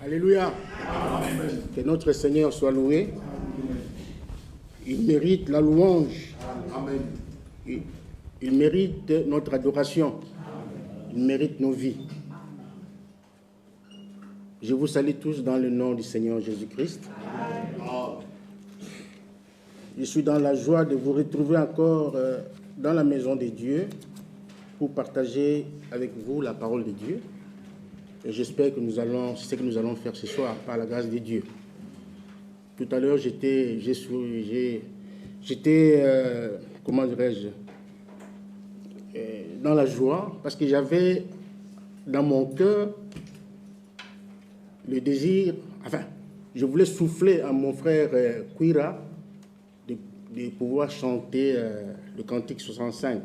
Alléluia. Amen. Que notre Seigneur soit loué. Il mérite la louange. Amen. Il mérite notre adoration. Il mérite nos vies. Je vous salue tous dans le nom du Seigneur Jésus-Christ. Je suis dans la joie de vous retrouver encore dans la maison de Dieu pour partager avec vous la parole de Dieu. Et j'espère que c'est ce que nous allons faire ce soir par la grâce de Dieu. Tout à l'heure, j'étais comment dirais-je, dans la joie parce que j'avais dans mon cœur le désir, je voulais souffler à mon frère Quira de pouvoir chanter le cantique 65.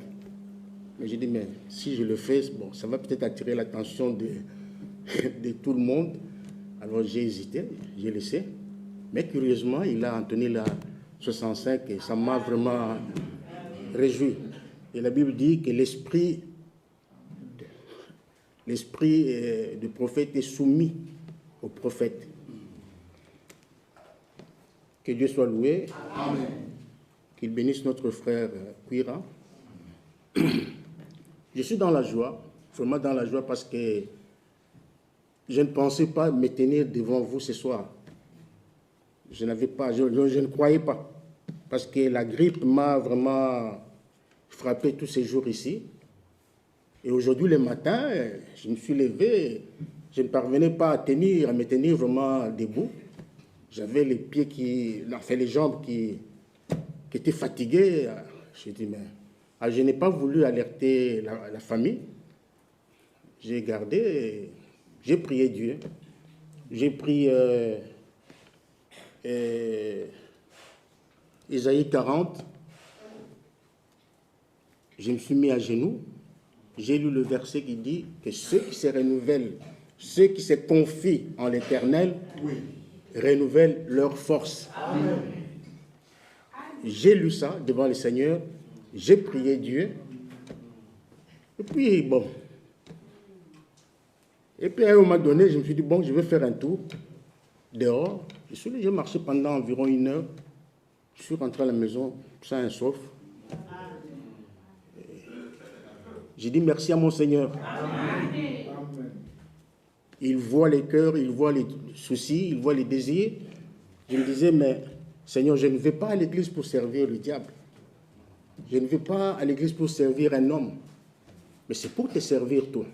Mais j'ai dit, mais si je le fais, bon, ça va peut-être attirer l'attention de tout le monde. Alors j'ai hésité, j'ai laissé. Mais curieusement, il a entonné la 65 et ça m'a vraiment réjoui. Et la Bible dit que l'esprit du prophète est soumis au prophète. Que Dieu soit loué. Amen. Qu'il bénisse notre frère Quira. Je suis dans la joie, vraiment dans la joie parce que je ne pensais pas me tenir devant vous ce soir. Je ne croyais pas. Parce que la grippe m'a vraiment frappé tous ces jours ici. Et aujourd'hui, le matin, je me suis levé, je ne parvenais pas à me tenir vraiment debout. J'avais les pieds les jambes qui étaient fatiguées. J'ai dit, mais je n'ai pas voulu alerter la famille. J'ai gardé, j'ai prié Dieu. J'ai pris Isaïe 40. Je me suis mis à genoux. J'ai lu le verset qui dit que ceux qui se renouvellent, ceux qui se confient en l'Éternel, renouvellent leur force. Amen. J'ai lu ça devant le Seigneur. J'ai prié Dieu. Et puis, à un moment donné, je me suis dit, je vais faire un tour dehors. J'ai marché pendant environ 1 heure. Je suis rentré à la maison, sain et sauf. J'ai dit merci à mon Seigneur. Amen. Il voit les cœurs, il voit les soucis, il voit les désirs. Je me disais, mais Seigneur, je ne vais pas à l'église pour servir le diable. Je ne vais pas à l'église pour servir un homme. Mais c'est pour te servir toi.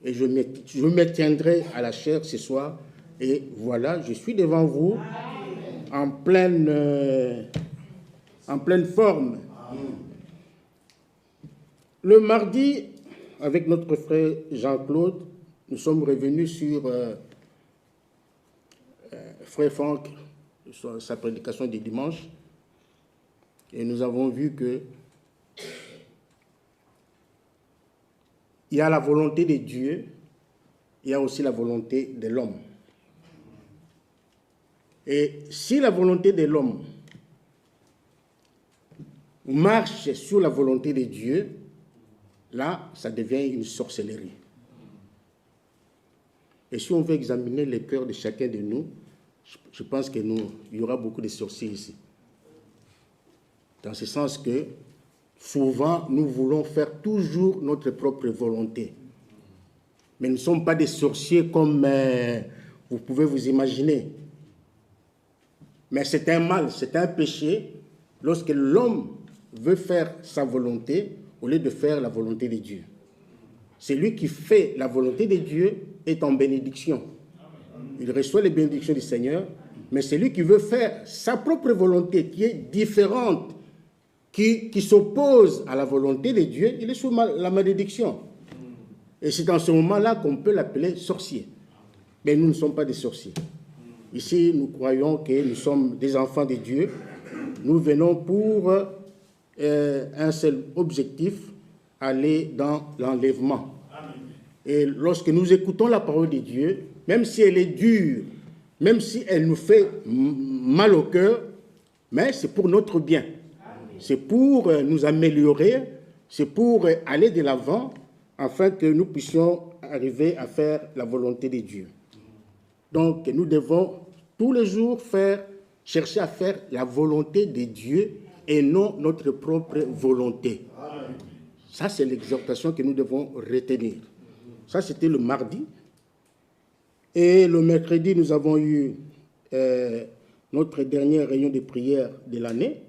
Et je me tiendrai à la chair ce soir. Et voilà, je suis devant vous en pleine forme. Le mardi, avec notre frère Jean-Claude, nous sommes revenus sur frère Franck, sur sa prédication du dimanche, et nous avons vu que il y a la volonté de Dieu, il y a aussi la volonté de l'homme. Et si la volonté de l'homme marche sur la volonté de Dieu, là, ça devient une sorcellerie. Et si on veut examiner les cœurs de chacun de nous, je pense qu'il y aura beaucoup de sorciers ici. Dans ce sens que, souvent, nous voulons faire toujours notre propre volonté. Mais nous ne sommes pas des sorciers comme vous pouvez vous imaginer. Mais c'est un mal, c'est un péché lorsque l'homme veut faire sa volonté au lieu de faire la volonté de Dieu. Celui qui fait la volonté de Dieu est en bénédiction. Il reçoit les bénédictions du Seigneur, mais celui qui veut faire sa propre volonté, qui est différente, qui s'oppose à la volonté de Dieu, il est sous la malédiction. Et c'est dans ce moment-là qu'on peut l'appeler sorcier. Mais nous ne sommes pas des sorciers. Ici, nous croyons que nous sommes des enfants de Dieu. Nous venons pour un seul objectif, aller dans l'enlèvement. Et lorsque nous écoutons la parole de Dieu, même si elle est dure, même si elle nous fait mal au cœur, mais c'est pour notre bien. C'est pour nous améliorer, c'est pour aller de l'avant, afin que nous puissions arriver à faire la volonté de Dieu. Donc, nous devons tous les jours chercher à faire la volonté de Dieu et non notre propre volonté. Ça, c'est l'exhortation que nous devons retenir. Ça, c'était le mardi. Et le mercredi, nous avons eu notre dernière réunion de prière de l'année.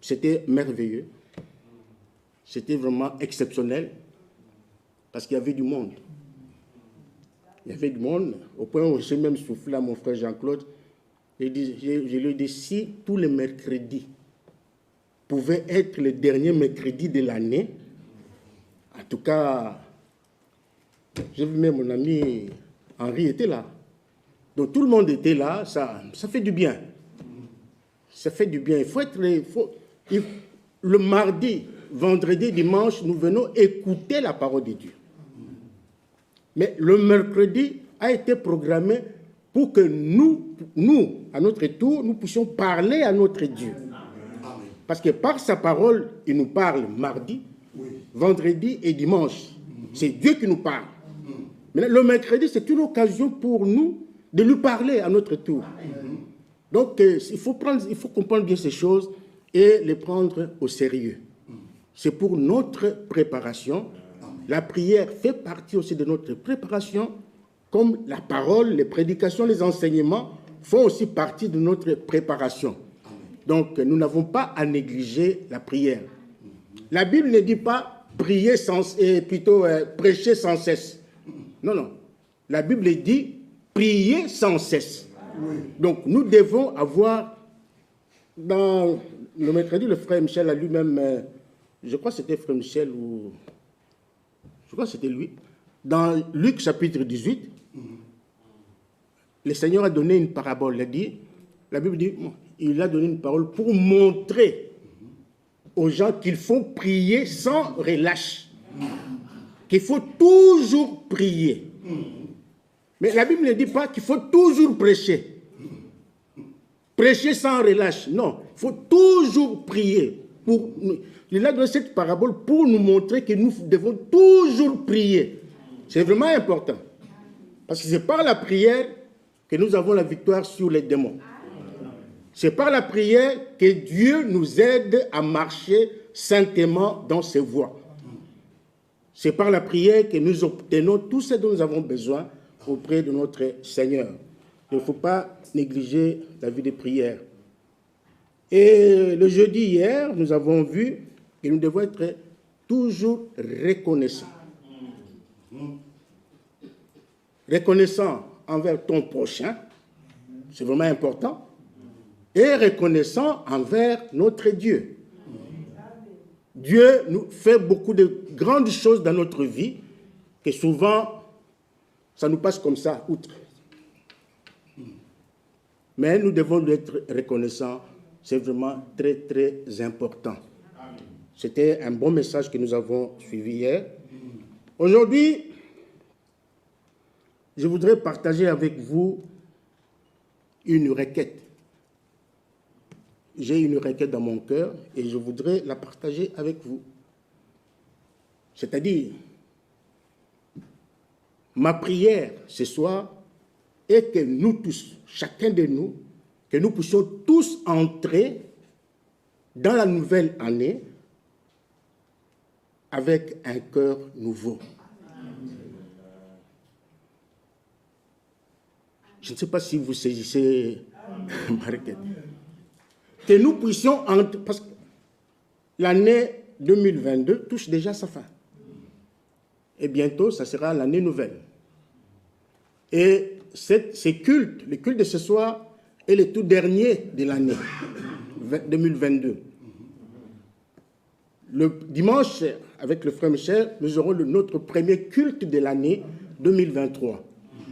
C'était merveilleux. C'était vraiment exceptionnel parce qu'il y avait du monde. Il y avait du monde, au point où j'ai même soufflé à mon frère Jean-Claude. Je lui ai dit, si tous les mercredis pouvaient être le dernier mercredi de l'année, en tout cas, j'ai vu même mon ami Henri était là. Donc tout le monde était là, ça fait du bien. Ça fait du bien. Le mardi, vendredi, dimanche, nous venons écouter la parole de Dieu. Mais le mercredi a été programmé pour que nous, à notre tour, nous puissions parler à notre Dieu. Parce que par sa parole, il nous parle mardi, vendredi et dimanche. C'est Dieu qui nous parle. Mais le mercredi, c'est une occasion pour nous de lui parler à notre tour. Donc, il faut comprendre bien ces choses et les prendre au sérieux. C'est pour notre préparation. La prière fait partie aussi de notre préparation, comme la parole, les prédications, les enseignements font aussi partie de notre préparation. Donc, nous n'avons pas à négliger la prière. La Bible ne dit pas prier prêcher sans cesse. Non, non. La Bible dit prier sans cesse. Donc, nous devons avoir, dans le mercredi, le frère Michel a lui-même, je crois que c'était frère Michel ou... Je crois que c'était lui. Dans Luc chapitre 18, le Seigneur a donné une parabole. La Bible dit, il a donné une parole pour montrer aux gens qu'il faut prier sans relâche. Qu'il faut toujours prier. Mais la Bible ne dit pas qu'il faut toujours prêcher. Prêcher sans relâche. Non, il faut toujours prier. Il a donné cette parabole pour nous montrer que nous devons toujours prier. C'est vraiment important. Parce que c'est par la prière que nous avons la victoire sur les démons. C'est par la prière que Dieu nous aide à marcher saintement dans ses voies. C'est par la prière que nous obtenons tout ce dont nous avons besoin auprès de notre Seigneur. Il ne faut pas négliger la vie de prière. Et le jeudi hier, nous avons vu que nous devons être toujours reconnaissants. Reconnaissant envers ton prochain, c'est vraiment important, et reconnaissant envers notre Dieu. Dieu nous fait beaucoup de grandes choses dans notre vie, que souvent, ça nous passe comme ça, outre. Mais nous devons être reconnaissants, c'est vraiment très, très important. C'était un bon message que nous avons suivi hier. Aujourd'hui, je voudrais partager avec vous une requête. J'ai une requête dans mon cœur et je voudrais la partager avec vous. C'est-à-dire, ma prière ce soir est que nous tous, chacun de nous, que nous puissions tous entrer dans la nouvelle année avec un cœur nouveau. Je ne sais pas si vous saisissez ma requête. Que nous puissions entrer, parce que l'année 2022 touche déjà sa fin. Et bientôt, ça sera l'année nouvelle. Et ces cultes, le culte de ce soir est le tout dernier de l'année 2022. Le dimanche, avec le frère Michel, nous aurons notre premier culte de l'année 2023.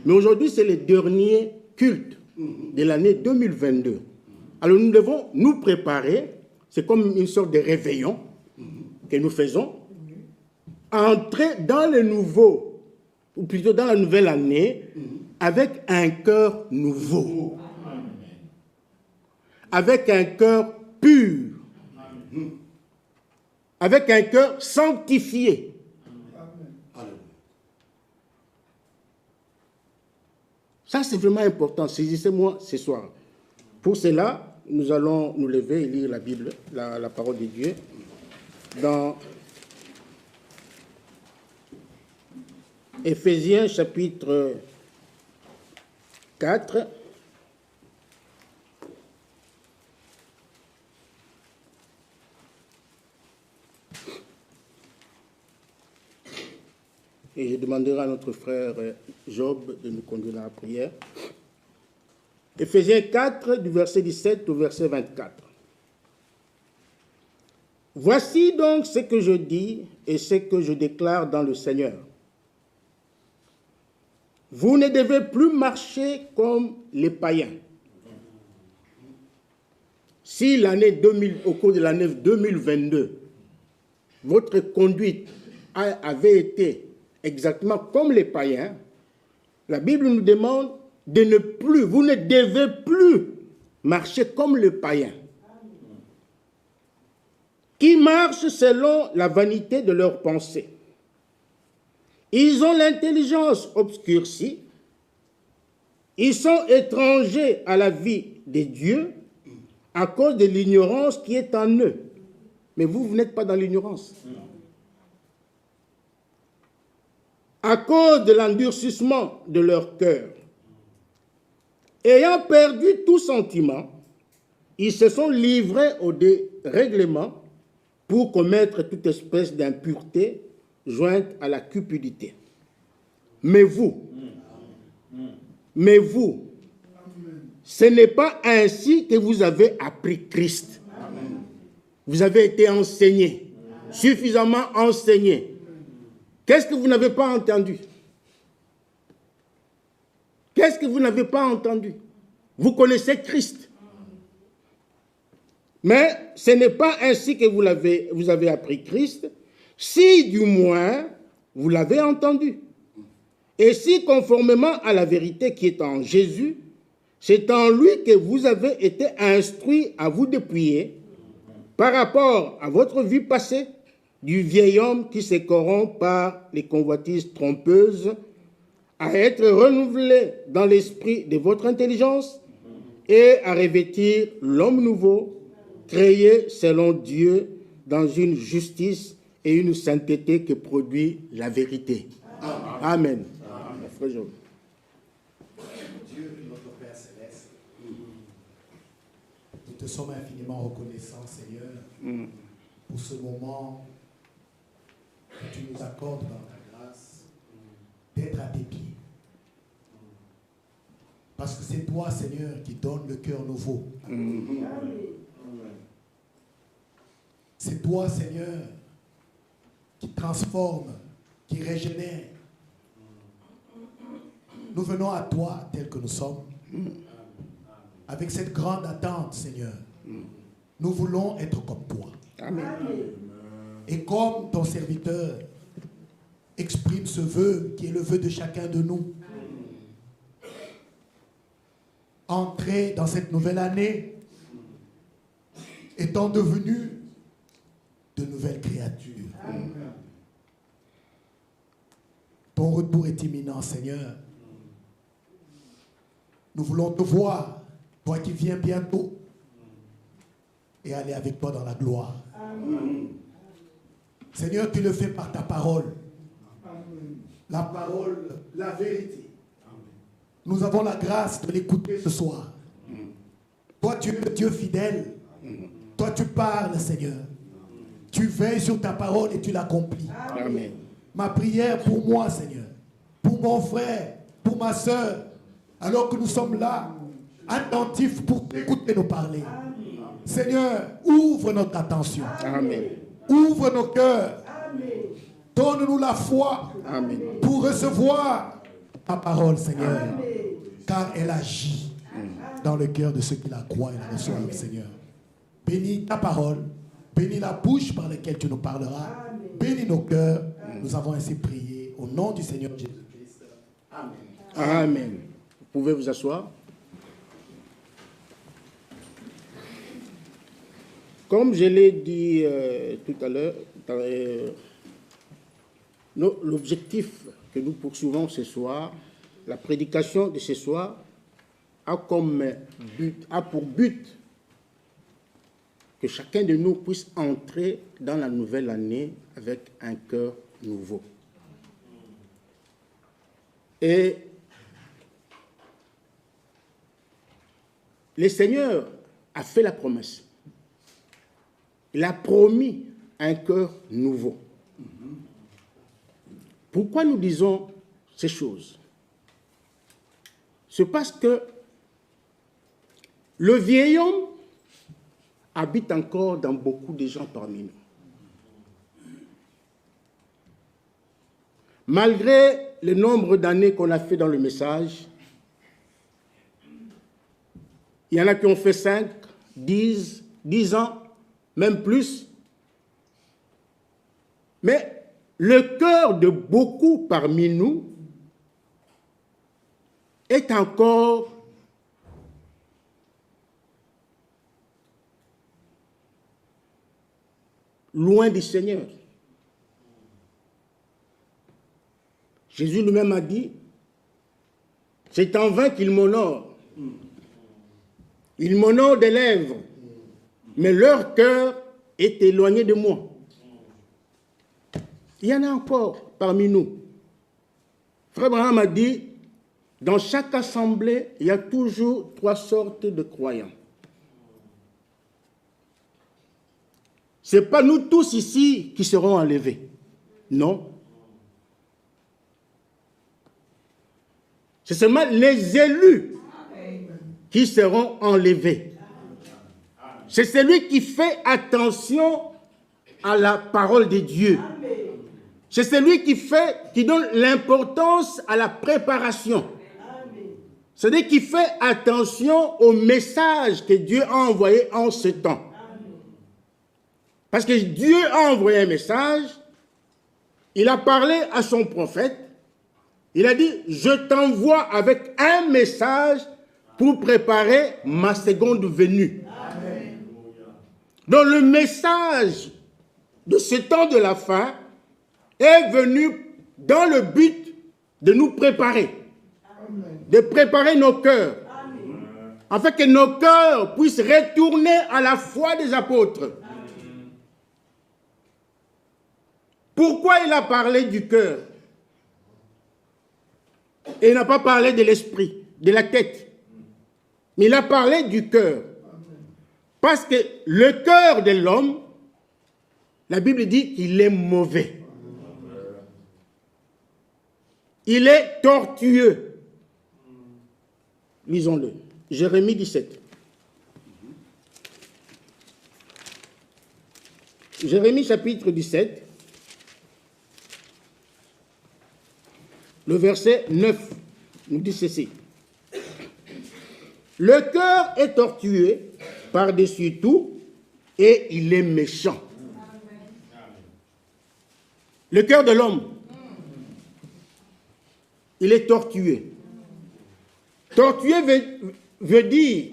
Mais aujourd'hui, c'est le dernier culte de l'année 2022. Alors nous devons nous préparer, c'est comme une sorte de réveillon que nous faisons, entrer dans le nouveau, ou plutôt dans la nouvelle année, avec un cœur nouveau, avec un cœur pur, avec un cœur sanctifié. Ça, c'est vraiment important. Saisissez-moi ce soir. Pour cela, nous allons nous lever et lire la Bible, la parole de Dieu, dans Éphésiens chapitre 4. Et je demanderai à notre frère Job de nous conduire dans la prière. Éphésiens 4, du verset 17 au verset 24. Voici donc ce que je dis et ce que je déclare dans le Seigneur. Vous ne devez plus marcher comme les païens. Si au cours de l'année 2022, votre conduite avait été exactement comme les païens, la Bible nous demande vous ne devez plus marcher comme les païens, qui marchent selon la vanité de leurs pensées. Ils ont l'intelligence obscurcie, ils sont étrangers à la vie des dieux à cause de l'ignorance qui est en eux. Mais vous n'êtes pas dans l'ignorance. À cause de l'endurcissement de leur cœur. Ayant perdu tout sentiment, ils se sont livrés au dérèglement pour commettre toute espèce d'impureté jointe à la cupidité. Mais vous, ce n'est pas ainsi que vous avez appris Christ. Vous avez été enseigné, suffisamment enseigné. Qu'est-ce que vous n'avez pas entendu? Qu'est-ce que vous n'avez pas entendu? Vous connaissez Christ. Mais ce n'est pas ainsi que vous avez appris Christ, si du moins vous l'avez entendu. Et si conformément à la vérité qui est en Jésus, c'est en lui que vous avez été instruits à vous dépouiller par rapport à votre vie passée, du vieil homme qui se corrompt par les convoitises trompeuses, à être renouvelé dans l'esprit de votre intelligence et à revêtir l'homme nouveau, créé selon Dieu dans une justice et une sainteté que produit la vérité. Amen. Amen. Dieu, notre Père Céleste, nous te sommes infiniment reconnaissants, Seigneur, pour ce moment que tu nous accordes dans ta grâce d'être à tes pieds. Parce que c'est toi, Seigneur, qui donne le cœur nouveau. C'est toi, Seigneur, qui transforme, qui régénère. Nous venons à toi tel que nous sommes, avec cette grande attente, Seigneur. Nous voulons être comme toi. Amen. Et comme ton serviteur exprime ce vœu, qui est le vœu de chacun de nous, entrer dans cette nouvelle année, étant devenus de nouvelles créatures. Ton retour est imminent, Seigneur. Nous voulons te voir, toi qui viens bientôt, et aller avec toi dans la gloire. Seigneur, tu le fais par ta parole. La parole, la vérité. Nous avons la grâce de l'écouter ce soir. Toi, tu es le Dieu fidèle. Toi, tu parles, Seigneur. Tu veilles sur ta parole et tu l'accomplis. Amen. Ma prière pour moi, Seigneur, pour mon frère, pour ma soeur, alors que nous sommes là, attentifs pour t'écouter nous parler. Seigneur, ouvre notre attention. Amen. Ouvre nos cœurs. Donne-nous la foi pour recevoir ta parole, Seigneur. Car elle agit dans le cœur de ceux qui la croient et la reçoivent, Seigneur. Bénis ta parole. Bénis la bouche par laquelle tu nous parleras. Bénis nos cœurs. Nous avons ainsi prié au nom du Seigneur Jésus-Christ. Amen. Amen. Vous pouvez vous asseoir. Comme je l'ai dit tout à l'heure, l'objectif que nous poursuivons ce soir, la prédication de ce soir a pour but que chacun de nous puisse entrer dans la nouvelle année avec un cœur nouveau. Et le Seigneur a fait la promesse. Il a promis un cœur nouveau. Pourquoi nous disons ces choses? C'est parce que le vieil homme habite encore dans beaucoup de gens parmi nous. Malgré le nombre d'années qu'on a fait dans le message, il y en a qui ont fait 5, 10 ans, même plus. Mais le cœur de beaucoup parmi nous est encore loin du Seigneur. Jésus lui-même a dit, c'est en vain qu'il m'honore. Ils m'honorent des lèvres, mais leur cœur est éloigné de moi. Il y en a encore parmi nous. Frère Abraham a dit, dans chaque assemblée, il y a toujours 3 sortes de croyants. Ce n'est pas nous tous ici qui serons enlevés. Non. C'est seulement les élus qui seront enlevés. C'est celui qui fait attention à la parole de Dieu. C'est celui qui donne l'importance à la préparation. C'est-à-dire qui fait attention au message que Dieu a envoyé en ce temps. Parce que Dieu a envoyé un message, il a parlé à son prophète, il a dit, je t'envoie avec un message pour préparer ma seconde venue. Amen. Donc le message de ce temps de la fin est venu dans le but de nous préparer, de préparer nos cœurs, afin que nos cœurs puissent retourner à la foi des apôtres. Pourquoi il a parlé du cœur? Et il n'a pas parlé de l'esprit, de la tête. Mais il a parlé du cœur. Parce que le cœur de l'homme, la Bible dit qu'il est mauvais. Il est tortueux. Lisons-le. Jérémie 17. Jérémie chapitre 17. Le verset 9 nous dit ceci. Le cœur est tortueux par-dessus tout et il est méchant. Le cœur de l'homme, il est tortueux. Tortueux veut dire,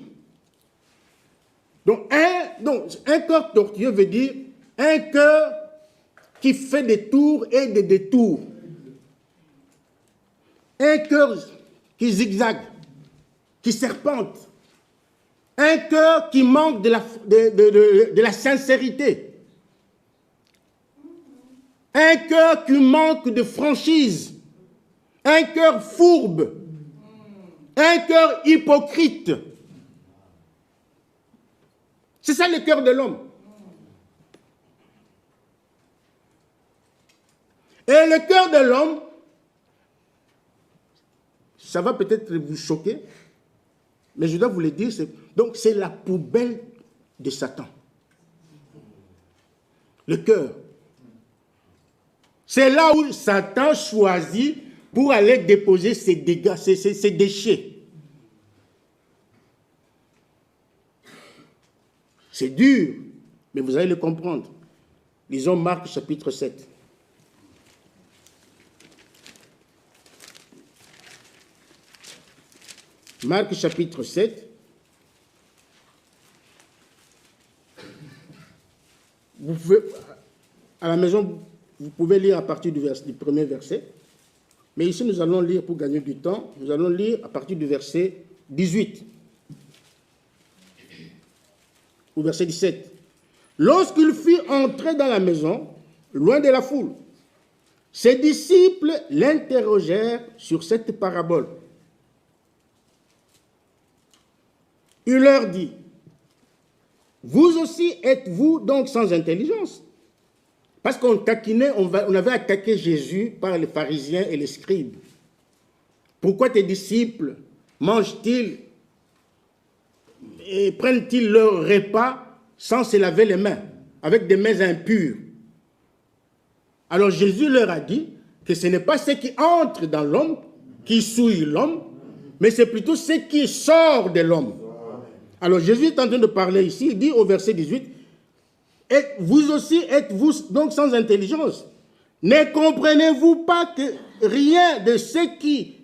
donc un cœur tortueux veut dire un cœur qui fait des tours et des détours. Un cœur qui zigzague, qui serpente. Un cœur qui manque de la sincérité. Un cœur qui manque de franchise. Un cœur fourbe. Un cœur hypocrite. C'est ça le cœur de l'homme. Et le cœur de l'homme, ça va peut-être vous choquer, mais je dois vous le dire, c'est la poubelle de Satan. Le cœur. C'est là où Satan choisit pour aller déposer ses dégâts, ses déchets. C'est dur, mais vous allez le comprendre. Lisons Marc chapitre 7. Marc chapitre 7. Vous pouvez, à la maison, vous pouvez lire à partir du premier verset. Mais ici, nous allons lire, pour gagner du temps, nous allons lire à partir du verset 18. Au verset 17. Lorsqu'il fut entré dans la maison, loin de la foule, ses disciples l'interrogèrent sur cette parabole. Il leur dit, vous aussi êtes-vous donc sans intelligence? Parce qu'on taquinait, on avait attaqué Jésus par les pharisiens et les scribes. Pourquoi tes disciples mangent-ils et prennent-ils leur repas sans se laver les mains, avec des mains impures? Alors Jésus leur a dit que ce n'est pas ce qui entre dans l'homme qui souille l'homme, mais c'est plutôt ce qui sort de l'homme. Alors Jésus est en train de parler ici, il dit au verset 18, « Et vous aussi êtes-vous donc sans intelligence? Ne comprenez-vous pas que rien de ce qui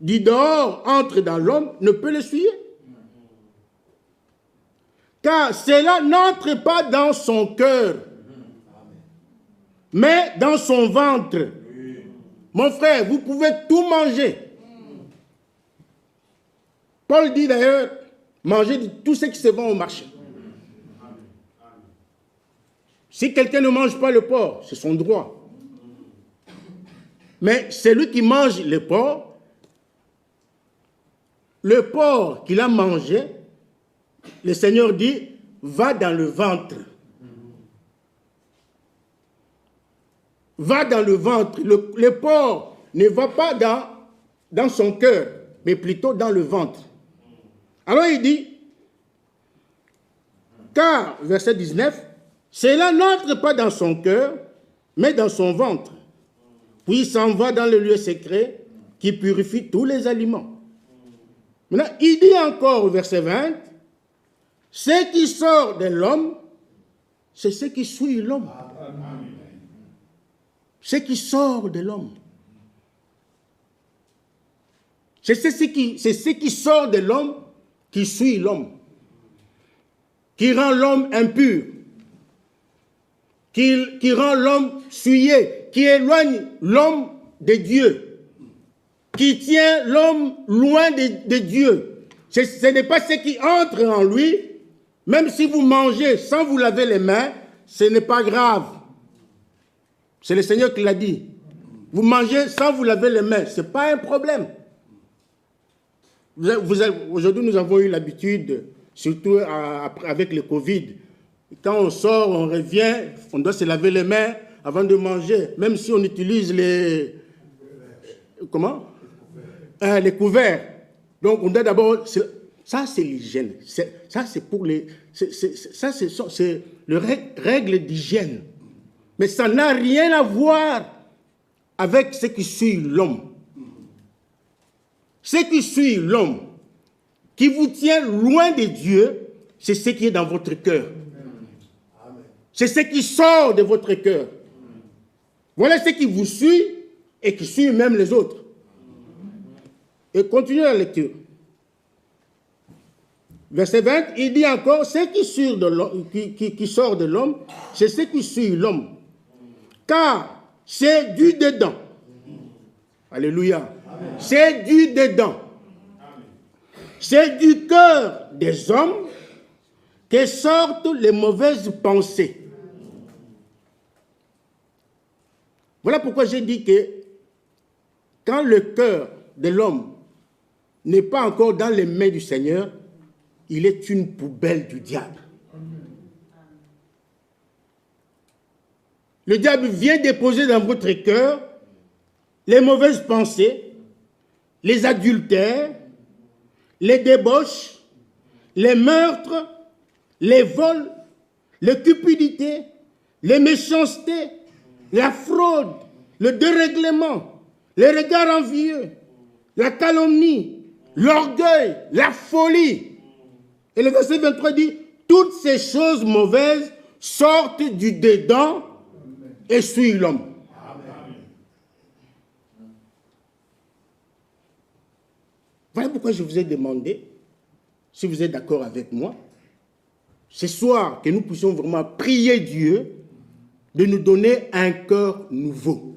du dehors entre dans l'homme ne peut le souiller? Car cela n'entre pas dans son cœur, mais dans son ventre. » Mon frère, vous pouvez tout manger. Paul dit d'ailleurs, manger de tout ce qui se vend au marché. Si quelqu'un ne mange pas le porc, c'est son droit. Mais celui qui mange le porc qu'il a mangé, le Seigneur dit, va dans le ventre. Va dans le ventre. Le porc ne va pas dans son cœur, mais plutôt dans le ventre. Alors il dit, car, verset 19, cela n'entre pas dans son cœur, mais dans son ventre. Puis il s'en va dans le lieu secret qui purifie tous les aliments. Maintenant, il dit encore au verset 20, ce qui sort de l'homme, c'est ce qui souille l'homme. Ce qui sort de l'homme. C'est ce qui sort de l'homme qui souille l'homme, qui rend l'homme impur, qui rend l'homme souillé, qui éloigne l'homme de Dieu, qui tient l'homme loin de Dieu. Ce n'est pas ce qui entre en lui, même si vous mangez sans vous laver les mains, ce n'est pas grave. C'est le Seigneur qui l'a dit. Vous mangez sans vous laver les mains, ce n'est pas un problème. Aujourd'hui, nous avons eu l'habitude, surtout avec le Covid, quand on sort, on revient, on doit se laver les mains avant de manger, même si on utilise les couverts. Donc, on doit d'abord... Ça, c'est l'hygiène. Ça, c'est pour les... c'est les règles d'hygiène. Mais ça n'a rien à voir avec ce qui suit l'homme. Ce qui suit l'homme, qui vous tient loin de Dieu, c'est ce qui est dans votre cœur. C'est ce qui sort de votre cœur. Voilà ce qui vous suit et qui suit même les autres. Et continuez la lecture. Verset 20, il dit encore, ce qui sort de l'homme, c'est ce qui suit l'homme. Car c'est du dedans. Alléluia. C'est du dedans. C'est du cœur des hommes que sortent les mauvaises pensées. Voilà pourquoi j'ai dit que quand le cœur de l'homme n'est pas encore dans les mains du Seigneur, il est une poubelle du diable. Le diable vient déposer dans votre cœur les mauvaises pensées, les adultères, les débauches, les meurtres, les vols, les cupidités, les méchancetés, la fraude, le dérèglement, les regards envieux, la calomnie, l'orgueil, la folie. Et le verset 23 dit, toutes ces choses mauvaises sortent du dedans et suivent l'homme. Voilà pourquoi je vous ai demandé, si vous êtes d'accord avec moi, ce soir, que nous puissions vraiment prier Dieu de nous donner un cœur nouveau.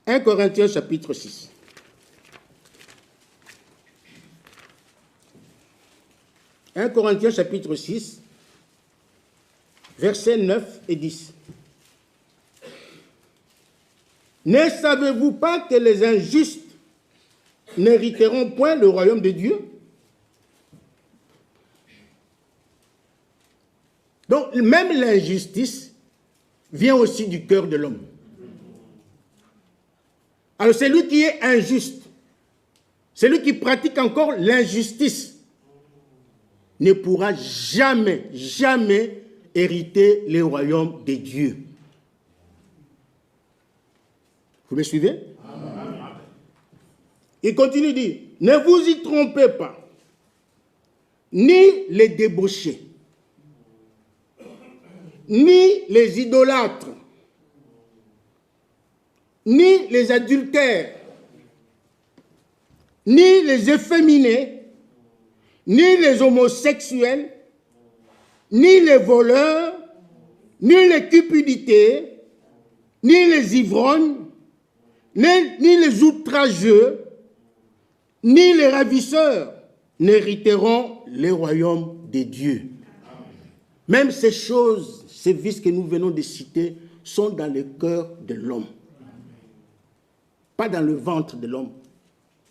1 Corinthiens chapitre 6. 1 Corinthiens chapitre 6, versets 9 et 10. Ne savez-vous pas que les injustes n'hériteront point le royaume de Dieu? Donc, même l'injustice vient aussi du cœur de l'homme. Alors, celui qui est injuste, celui qui pratique encore l'injustice, ne pourra jamais, jamais hériter le royaume de Dieu. Vous me suivez? Il continue de dire, ne vous y trompez pas, ni les débauchés, ni les idolâtres, ni les adultères, ni les efféminés, ni les homosexuels, ni les voleurs, ni les cupidités, ni les ivrognes, ni les outrageux, ni les ravisseurs n'hériteront le royaume de Dieu. Même ces choses, ces vices que nous venons de citer, sont dans le cœur de l'homme. Pas dans le ventre de l'homme,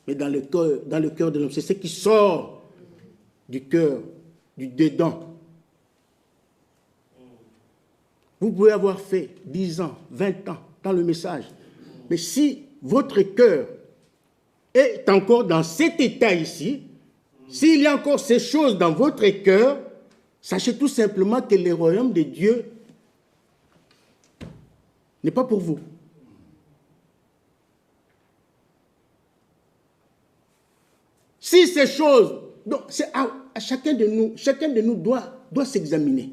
mais dans le cœur de l'homme. C'est ce qui sort du cœur, du dedans. Vous pouvez avoir fait 10 ans, 20 ans dans le message. Mais si votre cœur est encore dans cet état ici, s'il y a encore ces choses dans votre cœur, sachez tout simplement que le royaume de Dieu n'est pas pour vous. Si ces choses, donc c'est à chacun de nous doit s'examiner.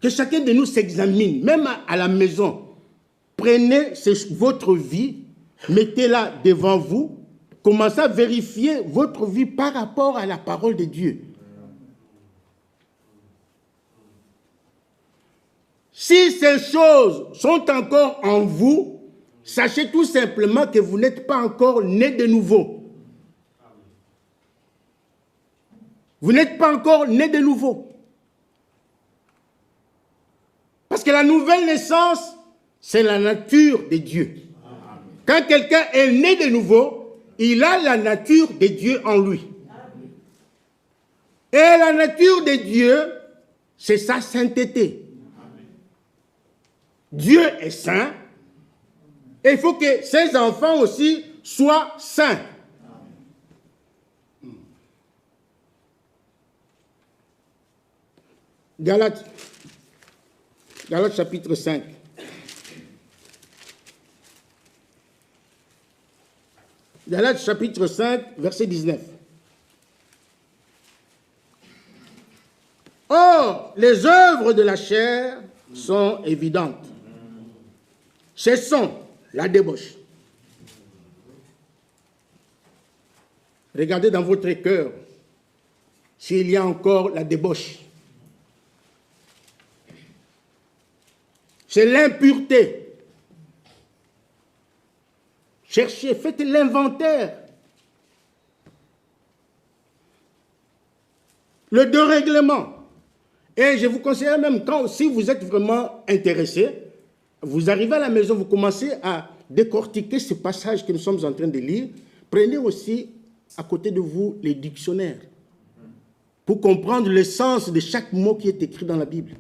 Que chacun de nous s'examine, même à la maison. Prenez votre vie, mettez-la devant vous, commencez à vérifier votre vie par rapport à la parole de Dieu. Si ces choses sont encore en vous, sachez tout simplement que vous n'êtes pas encore né de nouveau. Vous n'êtes pas encore né de nouveau. Parce que la nouvelle naissance, c'est la nature de Dieu. Quand quelqu'un est né de nouveau, il a la nature de Dieu en lui. Et la nature de Dieu, c'est sa sainteté. Dieu est saint. Et il faut que ses enfants aussi soient saints. Galates chapitre 5. Galates chapitre 5, verset 19. Or, les œuvres de la chair sont évidentes. Ce sont la débauche. Regardez dans votre cœur s'il y a encore la débauche. C'est l'impureté. Cherchez, faites l'inventaire. Le dérèglement. Et je vous conseille même, si vous êtes vraiment intéressé, vous arrivez à la maison, vous commencez à décortiquer ce passage que nous sommes en train de lire. Prenez aussi à côté de vous les dictionnaires pour comprendre le sens de chaque mot qui est écrit dans la Bible.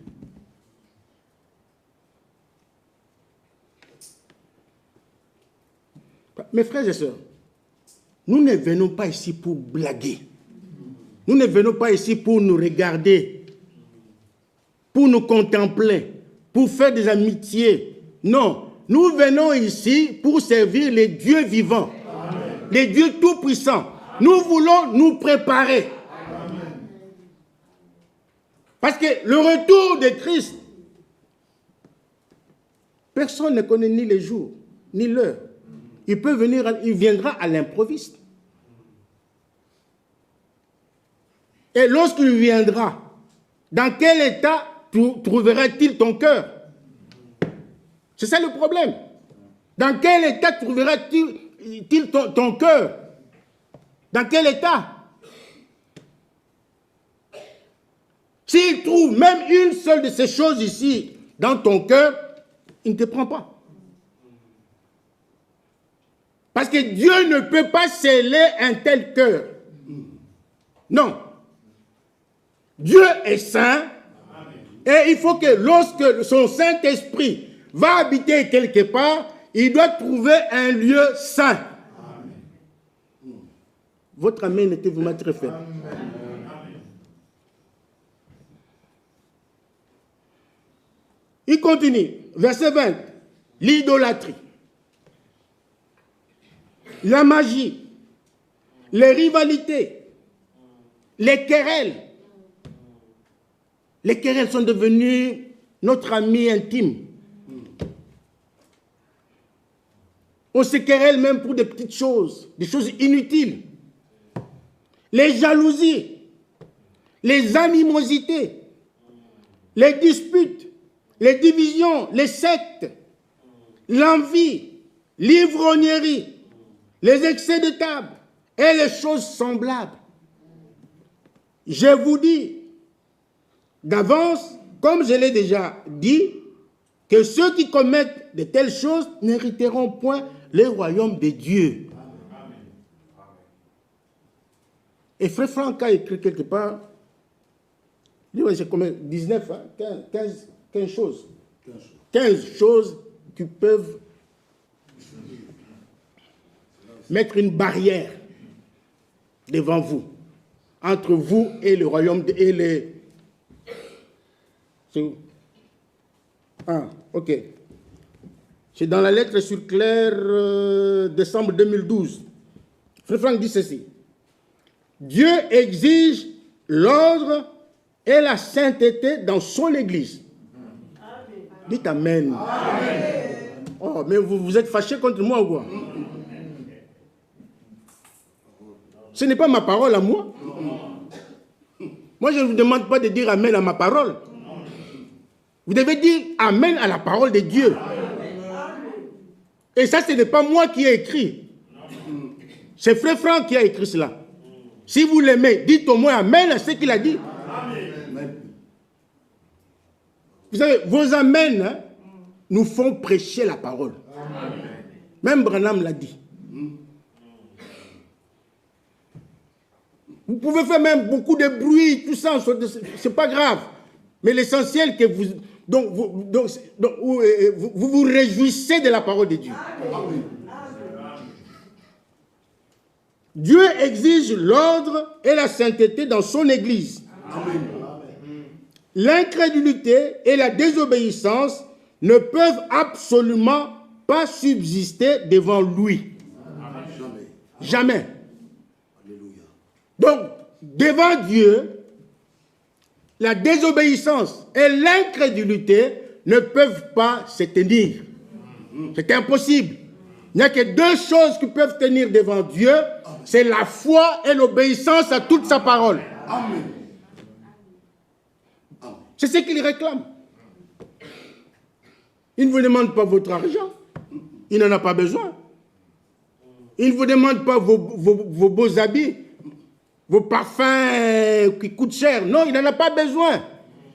Mes frères et sœurs, nous ne venons pas ici pour blaguer. Nous ne venons pas ici pour nous regarder, pour nous contempler, pour faire des amitiés. Non, nous venons ici pour servir les dieux vivants, les dieux tout-puissants. Nous voulons nous préparer. Parce que le retour de Christ, personne ne connaît ni les jours, ni l'heure. Il viendra à l'improviste. Et lorsqu'il viendra, dans quel état trouverait-il ton cœur? C'est ça le problème. Dans quel état trouveras-t-il ton cœur? Dans quel état? S'il trouve même une seule de ces choses ici dans ton cœur, il ne te prend pas. Parce que Dieu ne peut pas sceller un tel cœur. Non. Dieu est saint. Et il faut que lorsque son Saint-Esprit va habiter quelque part, il doit trouver un lieu saint. Votre amen était vraiment très faible. Il continue. Verset 20. L'idolâtrie. La magie. Les rivalités. Les querelles. Les querelles sont devenues notre ami intime. On se querelle même pour des petites choses, des choses inutiles. Les jalousies, les animosités, les disputes, les divisions, les sectes, l'envie, l'ivrognerie, les excès de table et les choses semblables. Je vous dis d'avance, comme je l'ai déjà dit, que ceux qui commettent de telles choses n'hériteront point le royaume de Dieu. Et Frère Franck a écrit quelque part, c'est combien? 19, hein? 15 choses. 15 choses qui peuvent mettre une barrière devant vous, entre vous et le royaume et les... C'est où? Ah, ok. C'est dans la lettre sur Claire, décembre 2012. Frère Franck dit ceci. Dieu exige l'ordre et la sainteté dans son Église. Amen. Dites Amen. Amen. Oh, mais vous êtes fâchés contre moi ou quoi? Ce n'est pas ma parole à moi. Moi, je ne vous demande pas de dire Amen à ma parole. Vous devez dire Amen à la parole de Dieu. Et ça, ce n'est pas moi qui ai écrit. C'est Frère Franck qui a écrit cela. Si vous l'aimez, dites au moins Amen à ce qu'il a dit. Amen. Vous savez, vos Amen hein, nous font prêcher la parole. Amen. Même Branham l'a dit. Vous pouvez faire même beaucoup de bruit, tout ça, c'est pas grave. Mais l'essentiel que vous... Donc, vous vous réjouissez de la parole de Dieu. Amen. Dieu exige l'ordre et la sainteté dans son Église. L'incrédulité et la désobéissance ne peuvent absolument pas subsister devant lui. Amen. Jamais. Donc, devant Dieu, la désobéissance et l'incrédulité ne peuvent pas se tenir. C'est impossible. Il n'y a que deux choses qui peuvent tenir devant Dieu, c'est la foi et l'obéissance à toute sa parole. Amen. C'est ce qu'il réclame. Il ne vous demande pas votre argent. Il n'en a pas besoin. Il ne vous demande pas vos beaux habits, vos parfums qui coûtent cher. Non, il n'en a pas besoin.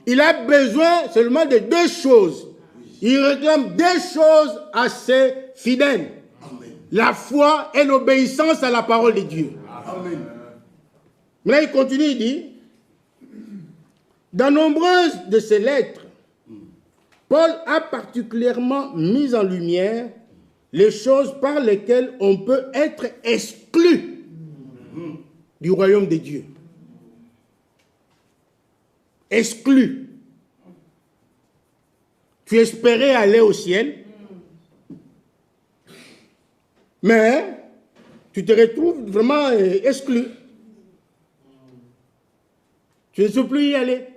Il a besoin seulement de deux choses. Il réclame deux choses à ses fidèles. Amen. La foi et l'obéissance à la parole de Dieu. Amen. Maintenant, il continue, il dit, dans nombreuses de ses lettres, Paul a particulièrement mis en lumière les choses par lesquelles on peut être exclu du royaume de Dieu. Exclu. Tu espérais aller au ciel, mais tu te retrouves vraiment exclu. Tu ne peux plus y aller.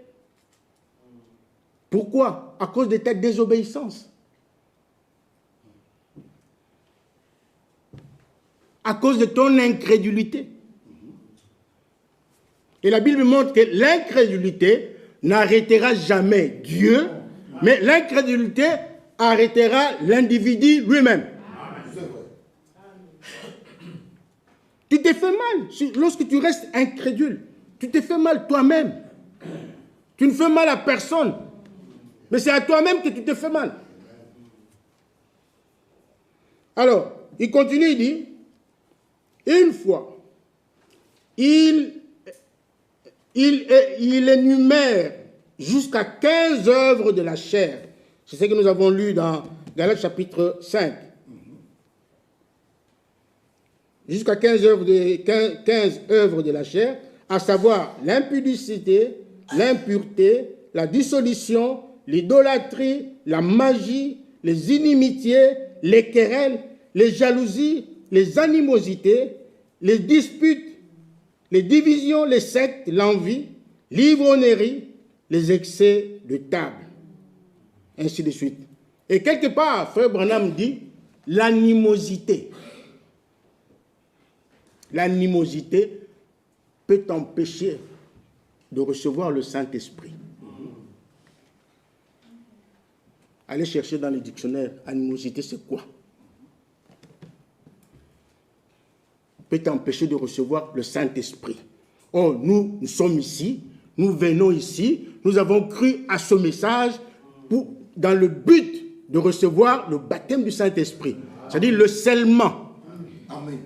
Pourquoi? À cause de ta désobéissance. À cause de ton incrédulité. Et la Bible montre que l'incrédulité n'arrêtera jamais Dieu, mais l'incrédulité arrêtera l'individu lui-même. Tu te fais mal lorsque tu restes incrédule. Tu te fais mal toi-même. Tu ne fais mal à personne. Mais c'est à toi-même que tu te fais mal. Alors, il continue, il dit, une fois, il énumère jusqu'à 15 œuvres de la chair. C'est ce que nous avons lu dans Galates chapitre 5. Jusqu'à 15 œuvres de la chair, à savoir l'impudicité, l'impureté, la dissolution, l'idolâtrie, la magie, les inimitiés, les querelles, les jalousies, les animosités, les disputes, les divisions, les sectes, l'envie, l'ivrognerie, les excès de table, ainsi de suite. Et quelque part, Frère Branham dit l'animosité. L'animosité peut t'empêcher de recevoir le Saint-Esprit. Allez chercher dans les dictionnaires, animosité c'est quoi? Peut t'empêcher de recevoir le Saint-Esprit. Oh, nous sommes ici, nous venons ici, nous avons cru à ce message dans le but de recevoir le baptême du Saint-Esprit. C'est-à-dire le scellement. Amen.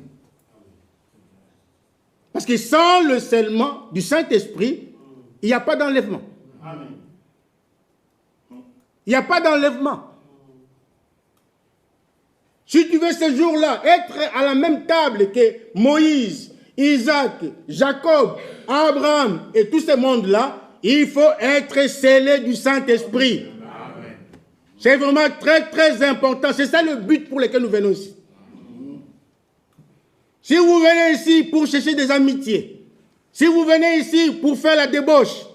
Parce que sans le scellement du Saint-Esprit, il n'y a pas d'enlèvement. Il n'y a pas d'enlèvement. Si tu veux ce jour-là être à la même table que Moïse, Isaac, Jacob, Abraham et tous ces mondes-là, il faut être scellé du Saint-Esprit. C'est vraiment très, très important. C'est ça le but pour lequel nous venons ici. Si vous venez ici pour chercher des amitiés, si vous venez ici pour faire la débauche,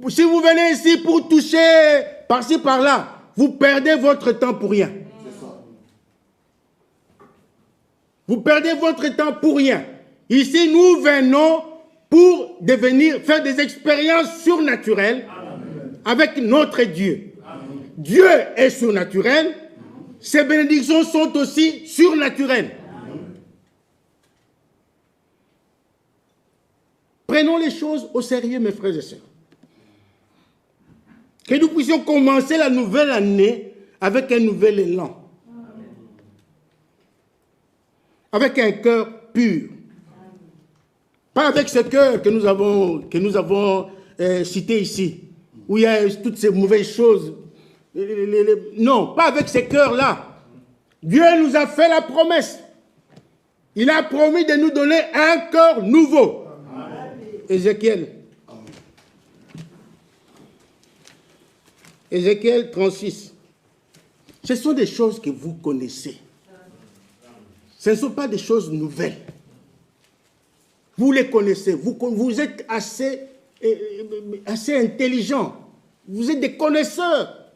si vous venez ici pour toucher par-ci, par-là, vous perdez votre temps pour rien. Vous perdez votre temps pour rien. Ici, nous venons pour faire des expériences surnaturelles avec notre Dieu. Dieu est surnaturel. Ses bénédictions sont aussi surnaturelles. Prenons les choses au sérieux, mes frères et sœurs. Que nous puissions commencer la nouvelle année avec un nouvel élan. Avec un cœur pur. Pas avec ce cœur que nous avons cité ici, où il y a toutes ces mauvaises choses. Non, pas avec ce cœur-là. Dieu nous a fait la promesse. Il a promis de nous donner un cœur nouveau. Ézéchiel. Ézéchiel 36. Ce sont des choses que vous connaissez. Ce ne sont pas des choses nouvelles. Vous les connaissez. Vous êtes assez intelligents. Vous êtes des connaisseurs.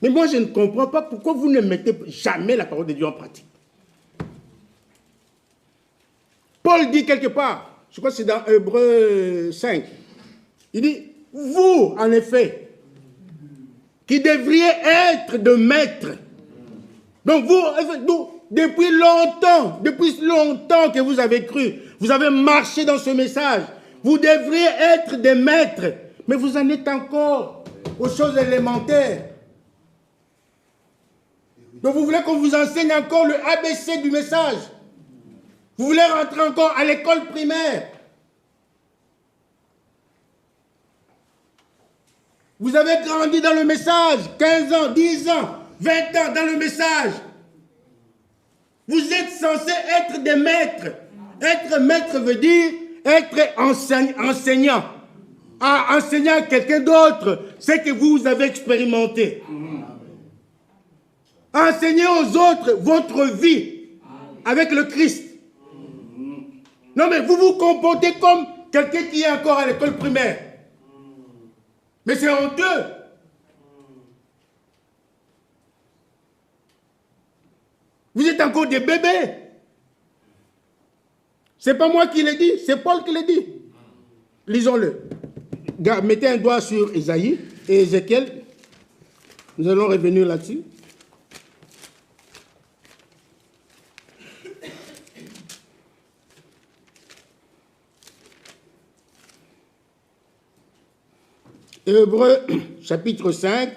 Mais moi, je ne comprends pas pourquoi vous ne mettez jamais la parole de Dieu en pratique. Paul dit quelque part, je crois que c'est dans Hébreux 5, il dit, vous, en effet, qui devriez être de maîtres. Donc vous, depuis longtemps que vous avez cru, vous avez marché dans ce message, vous devriez être des maîtres, mais vous en êtes encore aux choses élémentaires. Donc vous voulez qu'on vous enseigne encore le ABC du message. Vous voulez rentrer encore à l'école primaire. Vous avez grandi dans le message, 15 ans, 10 ans, 20 ans dans le message. Vous êtes censés être des maîtres. Être maître veut dire être enseignant. À enseigner à quelqu'un d'autre ce que vous avez expérimenté. Enseigner aux autres votre vie avec le Christ. Non mais vous vous comportez comme quelqu'un qui est encore à l'école primaire. Mais c'est honteux. Vous êtes encore des bébés. C'est pas moi qui l'ai dit, c'est Paul qui l'a dit. Lisons-le. Mettez un doigt sur Ésaïe et Ézéchiel. Nous allons revenir là-dessus. Hébreux, chapitre 5,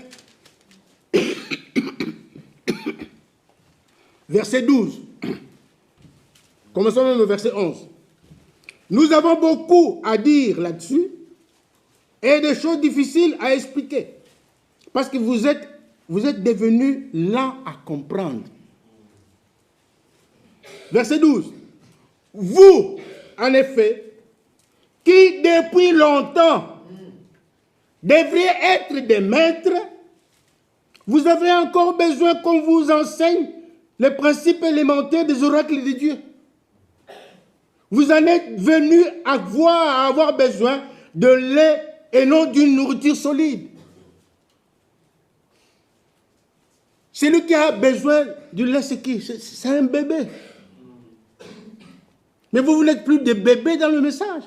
verset 12. Commençons même au verset 11. Nous avons beaucoup à dire là-dessus et des choses difficiles à expliquer. Parce que vous êtes devenus lents à comprendre. Verset 12. Vous, en effet, qui depuis longtemps devriez être des maîtres, vous avez encore besoin qu'on vous enseigne les principes élémentaires des oracles de Dieu. Vous en êtes venus à avoir besoin de lait et non d'une nourriture solide. Celui qui a besoin du lait, c'est qui? C'est un bébé. Mais vous n'êtes plus des bébés dans le message.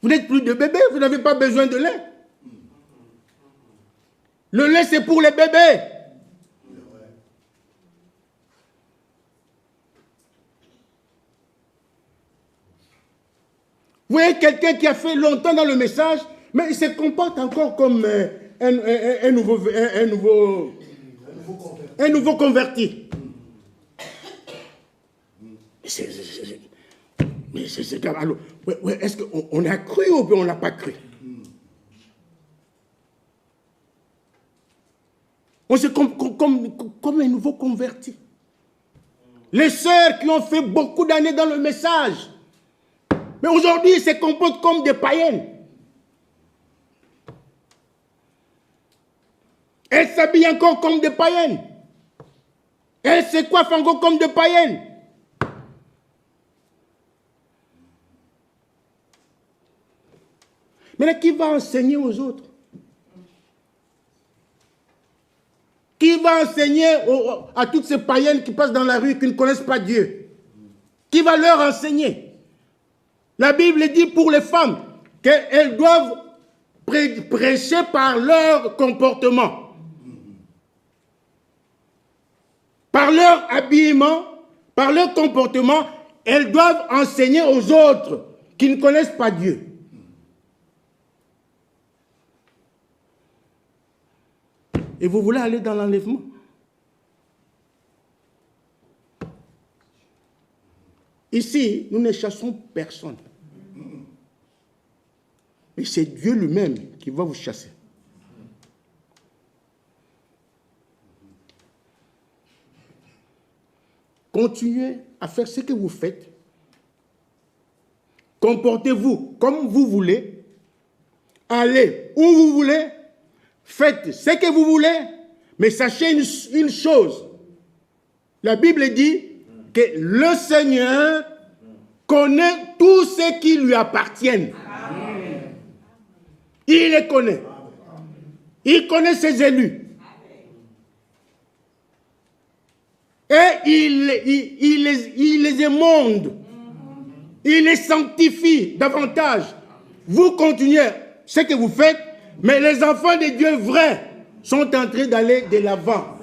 Vous n'êtes plus de bébés, vous n'avez pas besoin de lait. Le lait, c'est pour les bébés. Vous voyez quelqu'un qui a fait longtemps dans le message, mais il se comporte encore comme un nouveau converti. Mais c'est alors, est-ce qu'on a cru ou bien on n'a pas cru? On c'est comme un nouveau converti. Les sœurs qui ont fait beaucoup d'années dans le message, mais aujourd'hui ils se comportent comme des païennes. Elles s'habillent encore comme des païennes. Elles se coiffent encore comme des païennes. Maintenant, qui va enseigner aux autres? Qui va enseigner à toutes ces païennes qui passent dans la rue, qui ne connaissent pas Dieu? Qui va leur enseigner? La Bible dit pour les femmes qu'elles doivent prêcher par leur comportement, par leur habillement, par leur comportement. Elles doivent enseigner aux autres qui ne connaissent pas Dieu. Et vous voulez aller dans l'enlèvement? Ici, nous ne chassons personne. Mais c'est Dieu lui-même qui va vous chasser. Continuez à faire ce que vous faites. Comportez-vous comme vous voulez. Allez où vous voulez. Faites ce que vous voulez. Mais sachez une chose. La Bible dit que le Seigneur connaît tout ce qui lui appartient. Il les connaît. Il connaît ses élus. Et il les émonde. Il les sanctifie davantage. Vous continuez ce que vous faites, mais les enfants de Dieu vrais sont en train d'aller de l'avant.